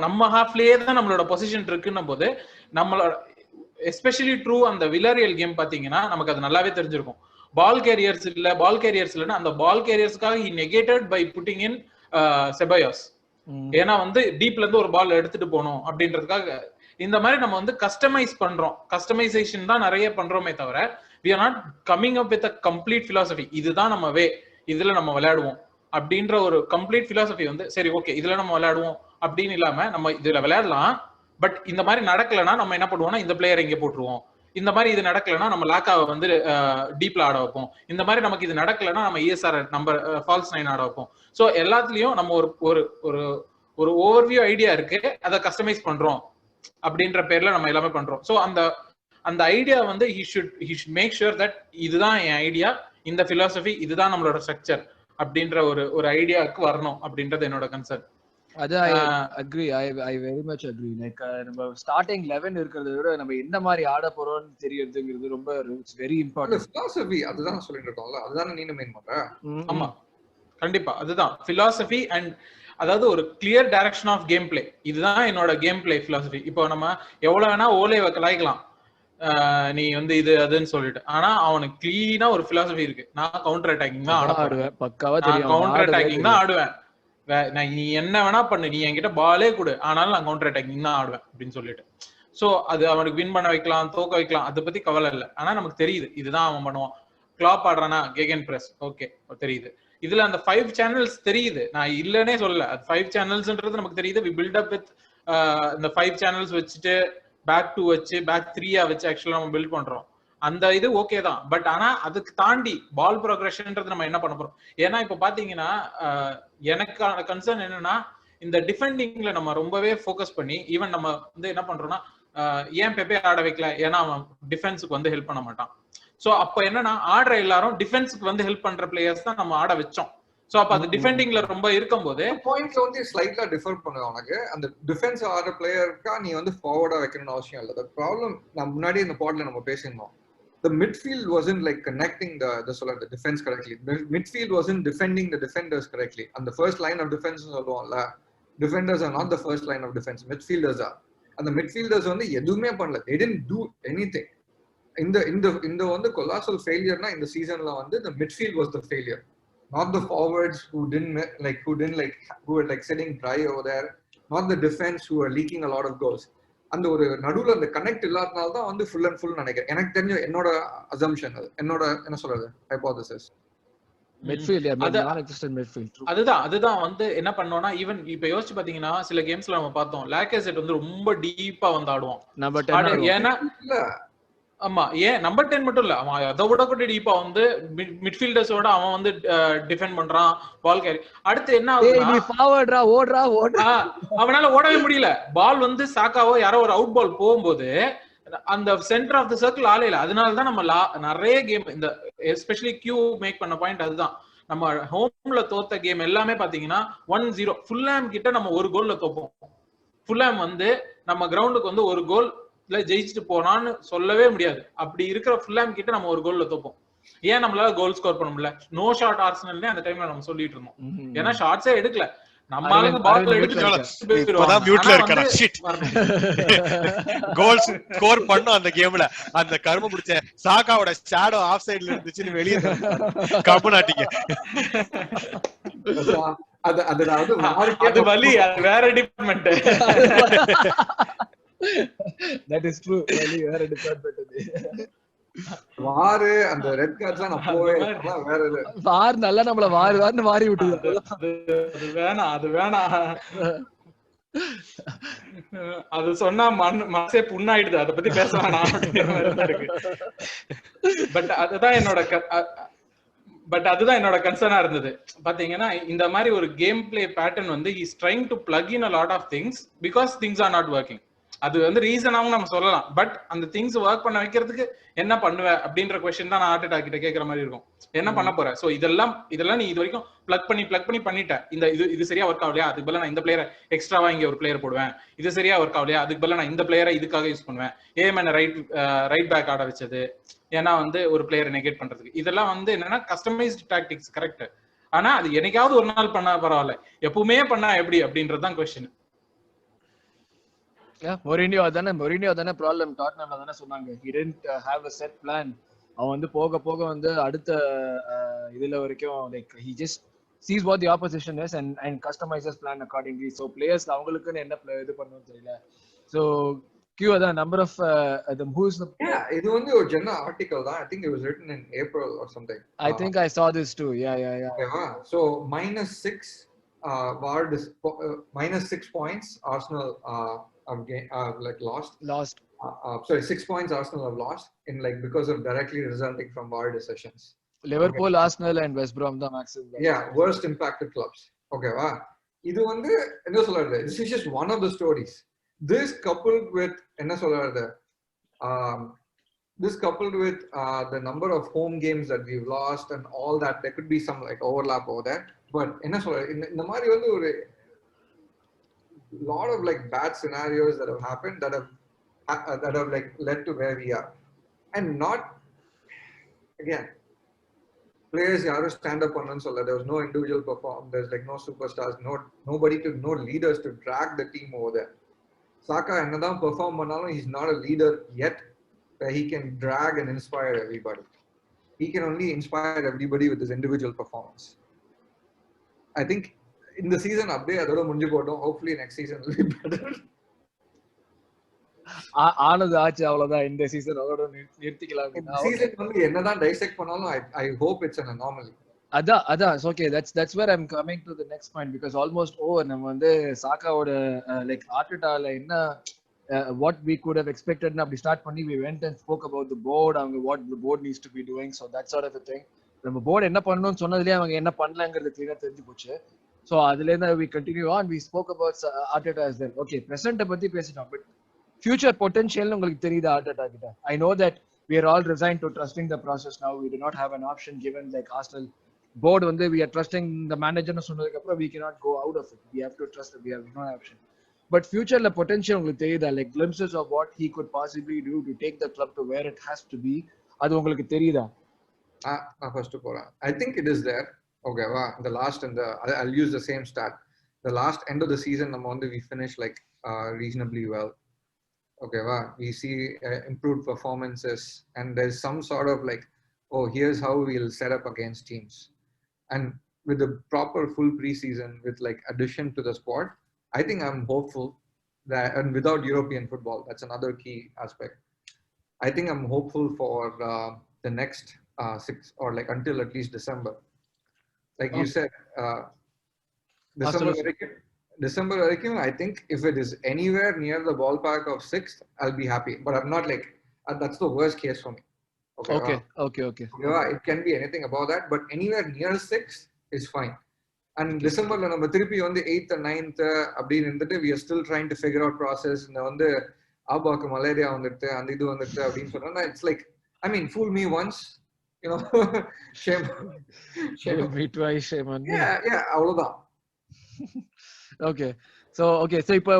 நம்ம ஹாஃப்லயே தான் நம்மளோட பொசிஷன் இருக்குன்னும் போது நம்மளோட எஸ்பெஷலி ட்ரூ அந்த வில்லாரியல் கேம் பாத்தீங்கன்னா நமக்கு அது நல்லாவே தெரிஞ்சிருக்கும். பால் கேரியர்ஸ் இல்லைன்னா அந்த பால் கேரியர்ஸ்க்காக he negated by putting in செபாயோஸ். ஏன்னா வந்து டீப்ல இருந்து ஒரு பால் எடுத்துட்டு போகணும் அப்படின்றதுக்காக இந்த மாதிரி நம்ம வந்து கஸ்டமைஸ் பண்றோம். கஸ்டமைசேஷன் தான் நிறைய பண்றோமே தவிர we are not coming up with a complete philosophy. இதுதான் நம்ம வே, இதுல நம்ம விளையாடுவோம் அப்படின்ற ஒரு கம்ப்ளீட் பிலாசபி வந்து சரி ஓகே இதுல நம்ம விளையாடுவோம் அப்படின்னு இல்லாம நம்ம இதுல விளையாடலாம். பட் இந்த மாதிரி நடக்கலன்னா நம்ம என்ன பண்ணுவோம்னா இந்த பிளேயர் இங்க போட்டுருவோம். இந்த மாதிரி இது நடக்கலன்னா நம்ம லாக்காவை வந்து டீப்ல ஆட வைப்போம். இந்த மாதிரி நமக்கு இது நடக்கலன்னா நம்ம இஎஸ்ஆர் நம்பர் ஃபால்ஸ் 9 ஆட வைப்போம். ஸோ எல்லாத்துலயும் நம்ம ஒரு ஒரு ஒரு ஒரு ஓவர்வியூ ஐடியா இருக்கு, அதை கஸ்டமைஸ் பண்றோம் அப்படின்ற பேர்ல நம்ம எல்லாமே பண்றோம். ஸோ அந்த அந்த ஐடியா வந்து he should make sure that இதுதான் என் ஐடியா, இந்த பிலாசபி இதுதான் நம்மளோட ஸ்ட்ரக்சர் அப்படின்ற ஒரு ஐடியாவுக்கு வரணும் அப்படின்றது என்னோட கன்சர்ன். அது I very much agree. Like நம்ம ஸ்டார்டிங் 11 இருக்கிறத விட நம்ம என்ன மாதிரி ஆட போறோம்னு தெரியறதுங்கிறது ரொம்ப இட்ஸ் வெரி இம்பார்ட்டன்ட். philosophy அதுதான் சொல்லிட்டு இருக்கோம்ல, அதுதான் நீ மெயின் பண்ற. ஆமா கண்டிப்பா அதுதான் philosophy. அண்ட் அதாவது ஒரு clear direction of game play, இதுதான் என்னோட கேம் பிளே philosophy. இப்போ நம்ம எவ்வளவு வேணா ஓலே கலாய்க்கலாம் நீ வந்து இது அதுன்னு சொல்லிட்டு, ஆனா அவனுக்கு கிளீனா ஒரு philosophy இருக்கு. நான் கவுண்டர் அட்டாக்கிங் தான் ஆடுவேன், பக்காவா தெரியும். கவுண்டர் அட்டாக்கிங் தான் ஆடுவேன். நீ என்ன வேணா பண்ணு, நீ என்கிட்ட பாலே கொடு, ஆனாலும் நான் கவுண்டர் அட்டாக்கிங் தான் ஆடுவேன் அப்படின்னு சொல்லிட்டு. சோ அது அவனுக்கு வின் பண்ண வைக்கலாம், தோக்க வைக்கலாம், அதை பத்தி கவலை இல்லை. ஆனா நமக்கு தெரியுது இதுதான் அவன் பண்ணுவான். கிளாப் ஆடுறானா கெகன் பிரஸ், ஓகே தெரியுது. இதுல அந்த 5 சேனல்ஸ் தெரியுது, நான் இல்லன்னே சொல்லல. அது 5 சேனல்ஸ்ன்றது நமக்கு தெரியுது. வி பில்ட் அப் வித் இந்த 5 சேனல்ஸ் வச்சுட்டு பேக் 2 வச்சு பேக் 3 வச்சு ஆக்சுவலா நம்ம பில்ட் பண்றோம். அந்த இது ஓகே தான். பட் ஆனா அதுக்கு தாண்டி பால் ப்ரோக்ரஷன்ன்றது நம்ம என்ன பண்ண போறோம்? ஏன்னா இப்ப பாத்தீங்கன்னா எனக்கான கன்சர்ன் என்னன்னா, இந்த டிஃபெண்டிங்ல நம்ம ரொம்பவே ஃபோக்கஸ் பண்ணி ஈவன் நம்ம வந்து என்ன பண்றோம்னா ஏன் பெப்பே ஆட வைக்கல, ஏன்னா அவன் டிஃபென்ஸுக்கு வந்து ஹெல்ப் பண்ண மாட்டான். சோ அப்ப என்னன்னா ஆடுற எல்லாரும் டிஃபென்ஸுக்கு வந்து ஹெல்ப் பண்ற பிளேயர்ஸ் தான் நம்ம ஆட வச்சோம். சோ அப்ப அது டிஃபெண்டிங்ல ரொம்ப இருக்கும்போது பாயிண்ட்ல வந்து ஸ்லைட்லா டிஃபர் பண்ணுவேன். உனக்கு அந்த டிஃபென்ஸ் ஆடுற பிளேயருக்கா நீ வந்து ஃபார்வர்டா வைக்கணும்னு அவசியம் இல்லை. த ப்ராப்ளம் நான் முன்னாடி இந்த பாட்ல நம்ம பேசியிருந்தோம். The midfield wasn't like connecting the defense correctly. The midfield wasn't defending the defenders correctly. And the first line of defense சொல்லுவோம்ல, defenders are not the first line of defense, midfielders are. And the midfielders வந்து எதுவுமே பண்ணல. They didn't do anything. இந்த வந்து colossal failure na இந்த சீசன்ல வந்து the midfield was the failure, not the forwards who were like sitting dry over there, not the defense who were leaking a lot of goals. அந்த ஒரு நடுவுல அந்த connect இல்லாதனால தான் வந்து ஃபுல் அண்ட் ஃபுல் நினைக்கிறேன். எனக்கு தெரிஞ்ச என்னோட அசம்ப்ஷன், அது என்னோட என்ன சொல்றது ஹைபோதசிஸ். அதுதான் வந்து என்ன பண்ணோம்னா, ஈவன் இப்ப யோசிச்சு பாத்தீங்கன்னா சில கேம்ஸ்ல நம்ம பார்த்தோம் லாக்கேசெட் வந்து ரொம்ப டீப்பா வந்து ஆடுவான். ஏன்னா ஆமா, ஏன் நம்பர் 10 மட்டும் இல்ல, அவன் அதை விட கூட டீப்பா வந்து மிட்ஃபீல்டர்ஸோட அவன் வந்து டிஃபெண்ட் பண்றான், பால் கேரி. அடுத்து என்ன அவனால ஓடவே முடியல. பால் வந்து சாக்காவோ யாரோ ஒரு அவுட் பால் போகும்போது அந்த சென்டர் ஆஃப் த சர்க்கிள் ஆளே இல்லை. அதனாலதான் நம்ம நிறைய கேம் இந்த எஸ்பெஷலி கியூ மேக் பண்ண பாயிண்ட் அதுதான். நம்ம ஹோம்ல தோத்த கேம் எல்லாமே பாத்தீங்கன்னா 1-0 ஃபுல்ஹாம் கிட்ட நம்ம ஒரு கோல்ல தோப்போம். ஃபுல்ஹாம் வந்து நம்ம கிரவுண்டுக்கு வந்து ஒரு கோல் ஜெயிச்சுட்டு போனான்னு சொல்லவே முடியாது. அப்படி இருக்கிற ஃபுல்ஹாம் கிட்ட நம்ம ஒரு கோல்ல தோப்போம். ஏன் நம்மளால கோல் ஸ்கோர் பண்ண முடியல? நோ ஷாட் ஆர்சனல்னே அந்த டைம்ல நம்ம சொல்லிட்டு இருந்தோம். ஏன்னா ஷாட்ஸே எடுக்கல. நம்மால பால் எடுத்து கோல் ஸ்கோர் பண்ணோம் அந்த கேம்ல. அந்த கரும பிடிச்ச சாகாவோட ஷேடோ ஆஃப் சைடுல இருந்துச்சுன்னு வெளியே கம்பனாட்டிங்க. அது வலி, அது வேற டிபார்ட்மெண்ட். That is true. வேற டிபார்ட்மெண்ட். வாரு அந்த ரெட் கார்ட்ஸ் நான் போவே வேற இல்ல. வார் நல்லா நம்மள வார்னு மாறி விட்டுது. அது வேணாம் அது சொன்னா மனசே புண்ணாயிடுது. அத பத்தி பேச வேணாம். பட் அதுதான் என்னோட கன்சர்னா இருந்தது. பாத்தீங்கன்னா இந்த மாதிரி ஒரு கேம் பிளே பேட்டர்ன் வந்து he is trying to plug in a lot of things because things are not working. அது வந்து ரீசனாவும் நம்ம சொல்லலாம். பட் அந்த திங்ஸ் ஒர்க் பண்ண வைக்கிறதுக்கு என்ன பண்ணுவ அப்படின்ற கொஸ்டின் தான் நான் ஹார்ட் அட்டாக் கிட்ட கேட்கற மாதிரி இருக்கும். என்ன பண்ண போற? சோ இதெல்லாம் நீ இது வரைக்கும் பிளக் பண்ணி பண்ணிட்ட. இந்த இது சரியா ஒர்க் ஆகலையா, அதுக்கு பதிலா நான் இந்த பிளேயரை எக்ஸ்ட்ராவா இங்க ஒரு பிளேயர் போடுவேன். இது சரியா ஒர்க் ஆகலையா, அதுக்கு பதிலா நான் இந்த பிளேயரை இதுக்காக யூஸ் பண்ணுவேன். ஏமன் ரைட் பேக் ஆட வச்சது ஏன்னா வந்து ஒரு பிளேயரை நெகேட் பண்றதுக்கு. இதெல்லாம் வந்து என்னன்னா கஸ்டமைஸ்டு டாக்டிக்ஸ், கரெக்ட். ஆனா அது என்னைக்காவது ஒரு நாள் பண்ணா பரவாயில்ல, எப்பவுமே பண்ணா எப்படி அப்படின்றதுதான் கொஸ்டின். மொரினியோ தானே ப்ராப்ளம். டாட்னம்ல தானே சொன்னாங்க he didn't have a set plan. அவன் வந்து போக வந்து அடுத்த இதுல வரைக்கும் like he just sees what the opposition is and customizes plan accordingly. So players அவங்களுக்குன்னு என்ன இது பண்ணனும் தெரியல. So Q the number of the who's the Yeah, இது வந்து ஒரு general article தான். I think it was written in April or something. I think I saw this too. Yeah. Okay, so -6 Ward is -6 points Arsenal like lost. Sorry, 6 points Arsenal have lost in like because of directly resulting from VAR decisions. Liverpool, okay. Arsenal and West Brom the maximum. Yeah, worst impacted clubs. Okay, wow. இது வந்து என்ன சொல்றது? This is just one of the stories. This coupled with என்ன சொல்றது? This coupled with the number of home games that we've lost and all that, there could be some like overlap over that. But என்ன சொல்றது? இந்த மாதிரி வந்து ஒரு lot of like bad scenarios that have happened that have like led to where we are, and not again players yaru stand up on so there was no individual perform, there's like no superstars, no leaders to drag the team over there. Saka enna perform pannalum, he's not a leader yet where he can drag and inspire everybody. He can only inspire everybody with his individual performance. I think in the season update adoda munju potom, hopefully next season will be better. ஆனது ஆச்சு அவ்வளவுதான், இந்த season அதோட நிறுத்திக்கலாம். Season வந்து என்னதான் dissect பண்ணாலும் I hope it's an anomaly. அதான் okay, that's where I'm coming to the next point, because almost over நம்ம வந்து சாக்காவோட like ஆர்டெட்டால என்ன what we could have expected ன்னு அப்படி ஸ்டார்ட் பண்ணி we went and spoke about the board, அவங்க what the board needs to be doing, so that sort of a thing. நம்ம board என்ன பண்ணணும்னு சொன்னதுலயே அவங்க என்ன பண்ணலங்கிறது கிளியரா தெரிஞ்சு போச்சு. So அதுல இருந்து we continue on, we spoke about Arteta as well. Okay, present பத்தி பேசிட்டோம், but future potential உங்களுக்கு தெரியுதா Arteta கிட்ட? I know that we are all resigned to trusting the process now. We do not have an option given like Arsenal board வந்து we are trusting the manager னு சொன்னதுக்கு அப்புறம் we cannot go out of it. We have to trust that we have no option. But futureல potential உங்களுக்கு தெரியுதா, like glimpses of what he could possibly do to take the club to where it has to be, அது உங்களுக்கு தெரியுதா? First of all, I think it is there. Okay, the last and I'll use the same stat. The last end of the season, we finished like reasonably well. Okay, we see improved performances, and there's some sort of like, oh, here's how we'll set up against teams. And with the proper full preseason, with like addition to the squad, I think I'm hopeful that, and without European football, that's another key aspect. I think I'm hopeful for the next 6 or like until at least December. Like you said, December varaikkum, I think if it is anywhere near the ballpark of 6th, I'll be happy. But I'm not like, that's the worst case for me. Okay. It can be anything above that, but anywhere near 6th is fine. And December la நம்ம திருப்பி வந்து 8th and 9th அப்படினு இருந்துட்டு we are still trying to figure out process. இந்த வந்து ஆபாக்கு malaria வந்துட்டு அந்த இது வந்துட்டு அப்படினு சொன்னா, it's like, I mean, fool me once, you know, shame me twice, shame on me. Yeah, அவ்வளவுதான். Okay, so இப்போ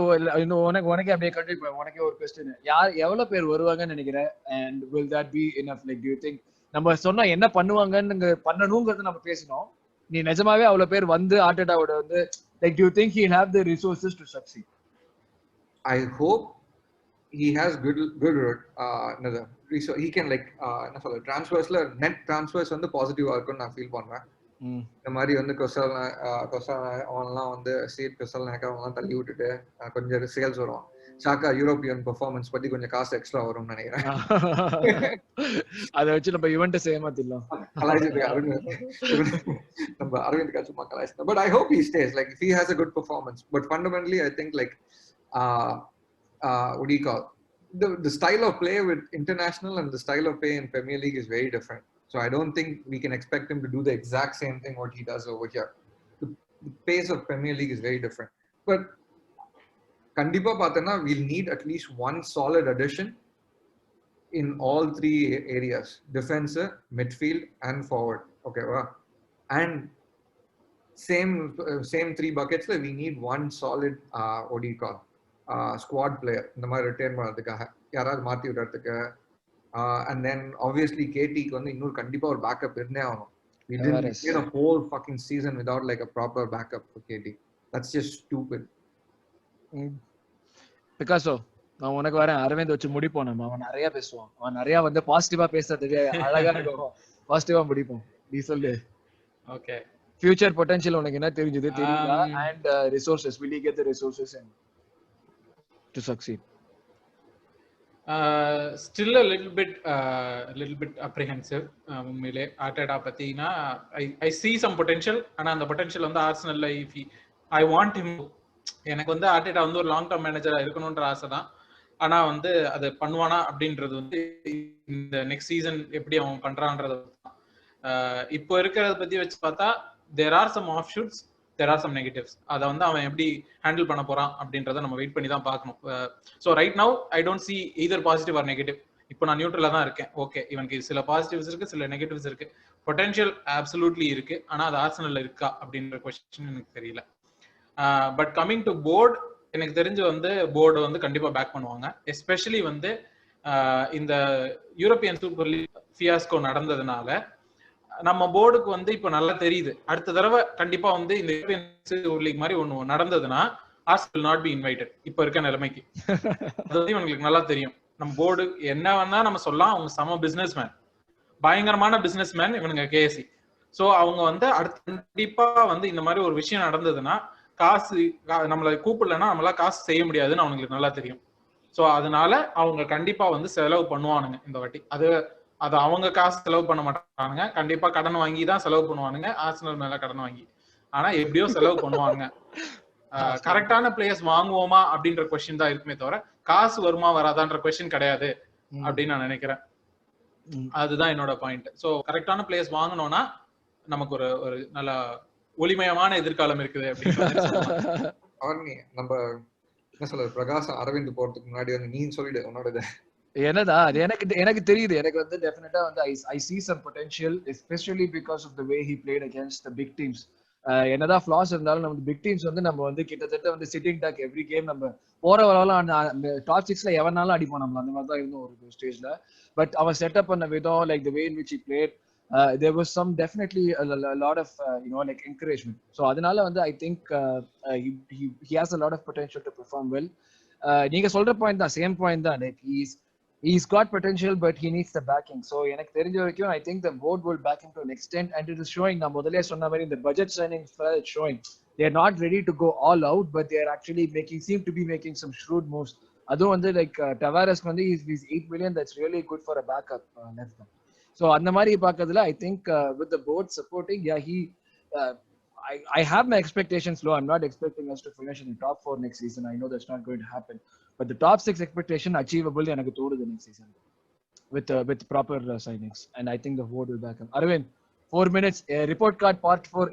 உனக்கு அப்படியே கண்டினியூ பண்ண, உனக்கே ஒரு क्वेश्चन, யார் எவ்வளவு பேர் வருவாங்கன்னு நினைக்கிறேன், and will that be enough? Like, do you think நம்ம சொன்னா என்ன பண்ணுவாங்கன்னு பண்ணணும்ங்கறத நம்ம பேசணும், நீ நிஜமாவே அவ்வளவு பேர் வந்து ஆர்டெட்டாவோட வந்து like, do you think he'll have the resources to succeed? I hope he has good another resource. He can like என்ன சொல்ற, transfersல net transfers வந்து பாசிட்டிவா இருக்கும்னு நான் ஃபீல் பண்றேன். இந்த மாதிரி வந்து கொசல் அவன்லாம் வந்து சீட் கொசல் அவங்கலாம் தள்ளி விட்டுட்டு கொஞ்சம் சேல்ஸ் வரும். சாக்கா யூரோப்பியன் பெர்ஃபார்மன்ஸ் பத்தி கொஞ்சம் காசு எக்ஸ்ட்ரா வரும்னு நினைக்கிறேன். அதை வச்சு நம்ம ஈவென்ட் ஏமாத்திடலாம். நம்ம அரவிந்த் சும்மா கலாய்ச்சிட்டோம். But I hope he stays. Like, if he has a good performance. But fundamentally, I think like what do you call, the style of play with international and the style of play in Premier League is very different. So I don't think we can expect him to do the exact same thing what he does over here. The pace of Premier League is very different. But kandipa pathana, we'll need at least one solid addition in all three areas: defense, midfield, and forward. Okay, and same three buckets. We need one solid what do you call, squad player. இந்த மாதிரி return பண்றதுக்காக யாராவது மாத்தி விடுறதுக்கு. And then obviously KT க்கு வந்து இன்னொரு கண்டிப்பா ஒரு பேக்கப் இருந்தே ஆகணும். We didn't get a whole fucking season without like a proper backup for KT. That's just stupid. Picasso நான் உனக்கு வரேன், அரவிந்த் வச்சு முடிப்போம். நம்ம அவன் நிறைய பேசுவான், அவன் நிறைய வந்து பாசிட்டிவா பேசுறதுக்கு அழகா இருக்கும். பாசிட்டிவா முடிப்போம், நீ சொல்லு. ஓகே, future potential உனக்கு என்ன தெரிஞ்சது தெரியல and resources, will he get the resources and to succeed? Still a little bit apprehensive. உண்மையிலே ஆர்டேட்டா பத்தினா I see some potential. ஆனா அந்த பொட்டன்ஷியல் வந்து ஆர்சனல்ல I want him. எனக்கு வந்து ஆர்டேட்டா வந்து ஒரு லாங் டர்ம் மேனேஜரா இருக்கணும்ன்ற ஆசை தான். ஆனா வந்து அது பண்ணுவானா அப்படின்றது வந்து இந்த நெக்ஸ்ட் சீசன் எப்படி அவன் பண்றான்றது. இப்போ இருக்கிறத பத்தி வச்சு பார்த்தா there are some offshoots, there are some negatives. அதை வந்து அவன் எப்படி ஹேண்டில் பண்ண போறான் அப்படின்றத நம்ம வெயிட் பண்ணி தான் பார்க்கணும். So right now I don't see either positive or negative. இப்போ நான் நியூட்ரலா தான் இருக்கேன். ஓகே, இவனுக்கு சில பாசிட்டிவ்ஸ் இருக்கு, சில நெகட்டிவ்ஸ் இருக்கு, பொட்டன்ஷியல் அப்சல்யூட்லி இருக்கு. ஆனா அது ஆர்சனல்ல இருக்கா அப்படின்ற கொஸ்டின் எனக்கு தெரியல. பட் கமிங் டு போர்டு, எனக்கு தெரிஞ்சு வந்து போர்டு வந்து கண்டிப்பா பேக் பண்ணுவாங்க. எஸ்பெஷலி வந்து இந்த யூரோப்பியன் சூப்பர் லீக் ஃபியாஸ்கோ நடந்ததுனால நம்ம போர்டுக்கு வந்து இப்போ நல்லா தெரியுது, அடுத்த தடவை கண்டிப்பா வந்து இந்த யூரோப்பியன் சூப்பர் லீக் மாதிரி ஒண்ணு நடந்ததுன்னா ஆர்சனல் நாட் பி இன்வைட்டட். இப்போ இருக்க நிலைமைக்கு அது வந்து இவங்களுக்கு நல்லா தெரியும். நம்ம போர்டு என்ன வேணா நம்ம சொல்லலாம், அவங்க சம பிசினஸ் மேன், பயங்கரமான பிசினஸ் மேன் இவனுங்க கேஎஸ்சி. ஸோ அவங்க வந்து அடுத்த கண்டிப்பா வந்து இந்த மாதிரி ஒரு விஷயம் நடந்ததுன்னா காசு நம்மளை கூப்பிடலன்னா நம்மளால காசு செய்ய முடியாதுன்னு அவங்களுக்கு நல்லா தெரியும். ஸோ அதனால அவங்க கண்டிப்பா வந்து செலவு பண்ணுவானுங்க இந்த வாட்டி. அது அவங்க காசு செலவு பண்ண மாட்டானுங்க, கண்டிப்பா கடன் வாங்கி தான் செலவு பண்ணுவானுங்க, ஆர்சனல் மேல கடன் வாங்கி. ஆனா எப்படியோ செலவு பண்ணுவாங்க. கரெக்டான பிளேயர்ஸ் வாங்குவோமா அப்படின்ற கொஸ்டின் தான் இருக்குமே தவிர காசு வருமா வராதான்ற கொஸ்டின் கிடையாது அப்படின்னு நான் நினைக்கிறேன். அதுதான் என்னோட பாயிண்ட். ஸோ கரெக்டான பிளேயர்ஸ் வாங்கணும்னா நமக்கு ஒரு நல்ல ஒளிமயமான எதிர்காலம் இருக்குது அப்படின்னு நம்ம என்ன சொல்றது, பிரகாஷ் அரவிந்த் போறதுக்கு முன்னாடி வந்து நீ சொல்லிடு உன்னோட. என்னதா அது எனக்கு தெரியுது. எனக்கு வந்து டெஃபினட்டா வந்து I see some potential, especially because of the way he played against the big teams. என்னதான் ஃபிளாஸ் இருந்தாலும் நம்ம பிக் டீம்ஸ் வந்து நம்ம வந்து கிட்டத்தட்ட வந்து சிட்டிங் டாக் எவ்ரி கேம் நம்ம போற வரலாம் டாப் 6ல எவனாலும் அடிப்போம் நம்மள, அந்த மாதிரி தான் இருந்தோம் ஒரு ஸ்டேஜ்ல. பட் அவன் செட்டப் பண்ண விதம், like the way in which he played, there was some definitely a lot of like encouragement. So அதனால வந்து I think he has a lot of potential to perform well. நீங்க சொல்ற பாயிண்ட் தான், same point தான். Like he's got potential but he needs the backing. So எனக்கு தெரிஞ்ச வரைக்கும் I think the board will back him to an extent, and it is showing. நான் முதல்லயே சொன்ன மாதிரி இந்த budget signings it's showing they are not ready to go all out, but they are actually seem to be making some shrewd moves. அதுவும் வந்து like Tavares வந்து is 8 million, that's really good for a backup left back. So அந்த மாதிரி பார்க்கிறதுல I think with the board supporting, I have my expectations low. I'm not expecting us to finish in the top 4 next season. I know that's not going to happen. But the top 6 expectation achievable எனக்கு தோணுது next season with proper signings, and I think the board will back him. Arvind, 4 minutes report card part 4.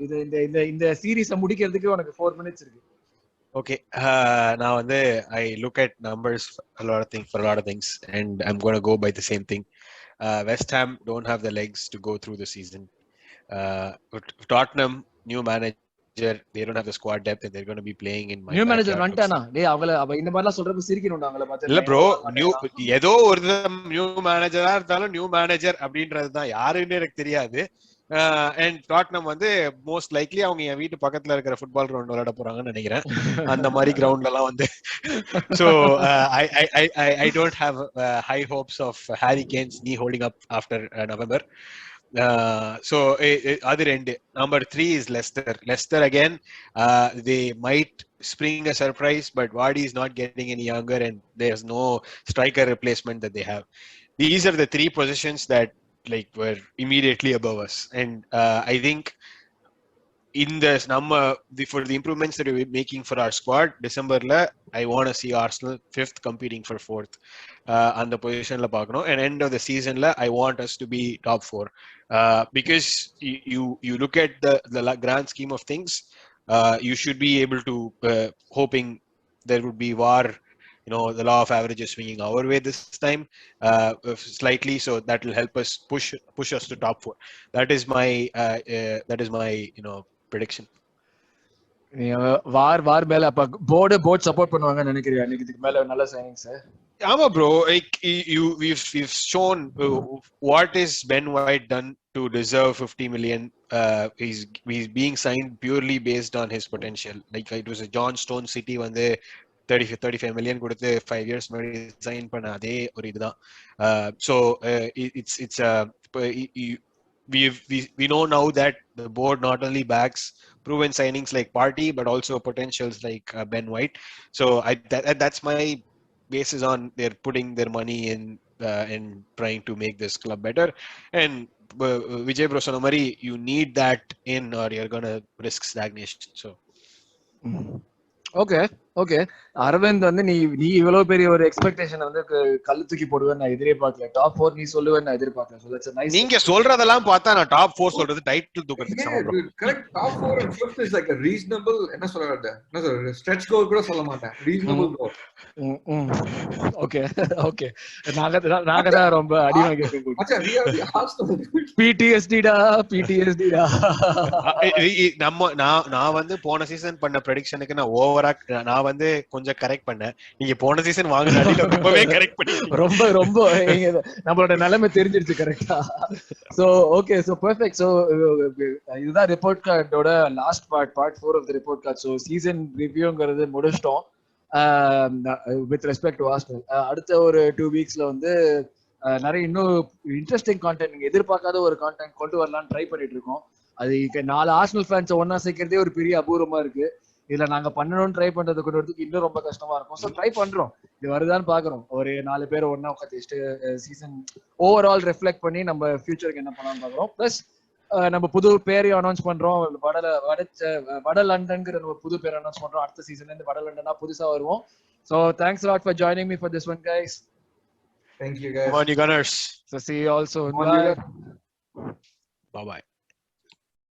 இந்த series முடிக்கிறதுக்கு உனக்கு 4 minutes இருக்கு. Okay, now and there I look at numbers for a lot of things, and I'm going to go by the same thing. West Ham don't have the legs to go through the season. Tottenham, new manager, they don't have the squad depth, and they're going to be playing in my new manager வந்துட்டானா டேய் அவள இந்த மாதிரிலாம் சொல்றப்ப சிரிக்கணும்டா அவங்கள பார்த்து. இல்ல bro, ஏதோ ஒரு நியூ மேனேஜரா இருந்தாலும் நியூ மேனேஜர் அப்படின்றது தான் யாருன்னு எனக்கு தெரியாது. அண்ட் டாட்னம் வந்து மோஸ்ட் லைக்லி அவங்க என் வீட்டு பக்கத்துல இருக்கிற ஃபுட்பால் கிரவுண்ட் விளையாட போறாங்கன்னு நினைக்கிறேன். அந்த மாதிரி கிரவுண்ட்ல எல்லாம் வந்து so I don't have high hopes of Harry Kane's knee holding up after November. So other end. Number 3 is Leicester again. They might spring a surprise, but Vardy is not getting any younger, and there's no striker replacement that they have. These are the 3 positions that like were immediately above us, and I think in this number for the improvements that we're making for our squad, December la I want to see Arsenal 5th competing for 4th on the position la paakano, and end of the season la I want us to be top 4 because you look at the grand scheme of things, you should be able to hoping there would be VAR, the law of averages swinging our way this time slightly, so that will help us push us to top 4. That is my prediction. வார் மேல அப்ப board support பண்ணுவாங்க நினைக்கிறீங்க இன்னைக்கு இதுக்கு மேல நல்ல signings? ஆமா bro, like we've shown what is Ben White done to deserve 50 million. He's being signed purely based on his potential. Like it was a John Stone City when they 35 million கொடுத்து 5 years முன்னாடி sign பண்ண அதே ஒரு இதுதான். So it's we know now that the board not only backs proven signings like Partey, but also potentials like Ben White. So that's my basis on they're putting their money in trying to make this club better. And Vijay Bro சொன்ன மாதிரி you need that in or you're gonna risk stagnation. So okay okay Aravind வந்து நீ இவ்வளவு பெரிய ஒரு expectation வந்து கல்லு தூக்கி போடுவேன்னு நான் எதிர்பார்க்கல. டாப் 4 நீ சொல்லுவேன்னு நான் எதிர்பார்க்கல. So that's a nice. நீங்க சொல்றதெல்லாம் பார்த்தா நான் டாப் 4 சொல்றது டைட்டில் தூக்குறதுக்கு சமம் bro. Correct. Top 4 and 5th is like a reasonable என்ன சொல்றது? என்ன சொல்றது? Stretch goal கூட சொல்ல மாட்டேன். Reasonable goal. ஓகே ஓகே நாங்க தான் ரொம்ப அடி வாங்கி இருக்கோம். மச்சா we are the Arsenal. PTSD டா. நான் வந்து போன சீசன் பண்ண ப்ரெடிக்ஷனுக்கு நான் வந்து கொஞ்சம் கரெக்ட் பண்ணேன். நீங்க போன சீசன் வாங்குனாடி ரொம்பவே கரெக்ட் பண்ணி ரொம்ப நம்மளோட நிலைமை தெரிஞ்சிருச்சு கரெக்டா. So okay so perfect. So இதுதான் ரிப்போர்ட் கார்டோட last part 4 of the report card. So season ரிவ்யூங்கிறது முடிச்சிட்டோம் வித் ரெஸ்பெக்ட் டு ஆர்சனல். அடுத்த ஒரு 2 வீக்ஸ்ல வந்து நிறைய இன்னும் இன்ட்ரெஸ்டிங் கான்டென்ட் நீங்க எதிர்பார்க்காத ஒரு கான்டென்ட் கொண்டு வரலாம்னு ட்ரை பண்ணிட்டு இருக்கோம். அது 4 ஆர்சனல் ஃபேன்ஸ் ஒன்னா சேர்க்கிறதே ஒரு பெரிய அபூர்வமா இருக்கு. இதுல நாங்க பண்ணணும்னு ட்ரை பண்றது கொண்டு வரதுக்கு இன்னும் ரொம்ப கஷ்டமா இருக்கும். ஸோ ட்ரை பண்றோம், இது வருதான்னு பாக்குறோம். ஒரு 4 பேர் ஒன்னா உட்காந்து சீசன் ஓவரால் ரெஃப்ளெக்ட் பண்ணி நம்ம ஃபியூச்சருக்கு என்ன பண்ணலாம்னு பாக்குறோம். பிளஸ் நம்ம புது பேரையும் அனௌன்ஸ் பண்றோம். வட லண்டன்ங்கிற நம்ம புது பேர் அனௌன்ஸ் பண்றோம். அடுத்த சீசன்ல இருந்து வட லண்டனா புதுசா வருவோம். So thanks lot for joining me for this one guys. Thank you guys. Come on you Gunners. So see you also. Bye. Bye bye.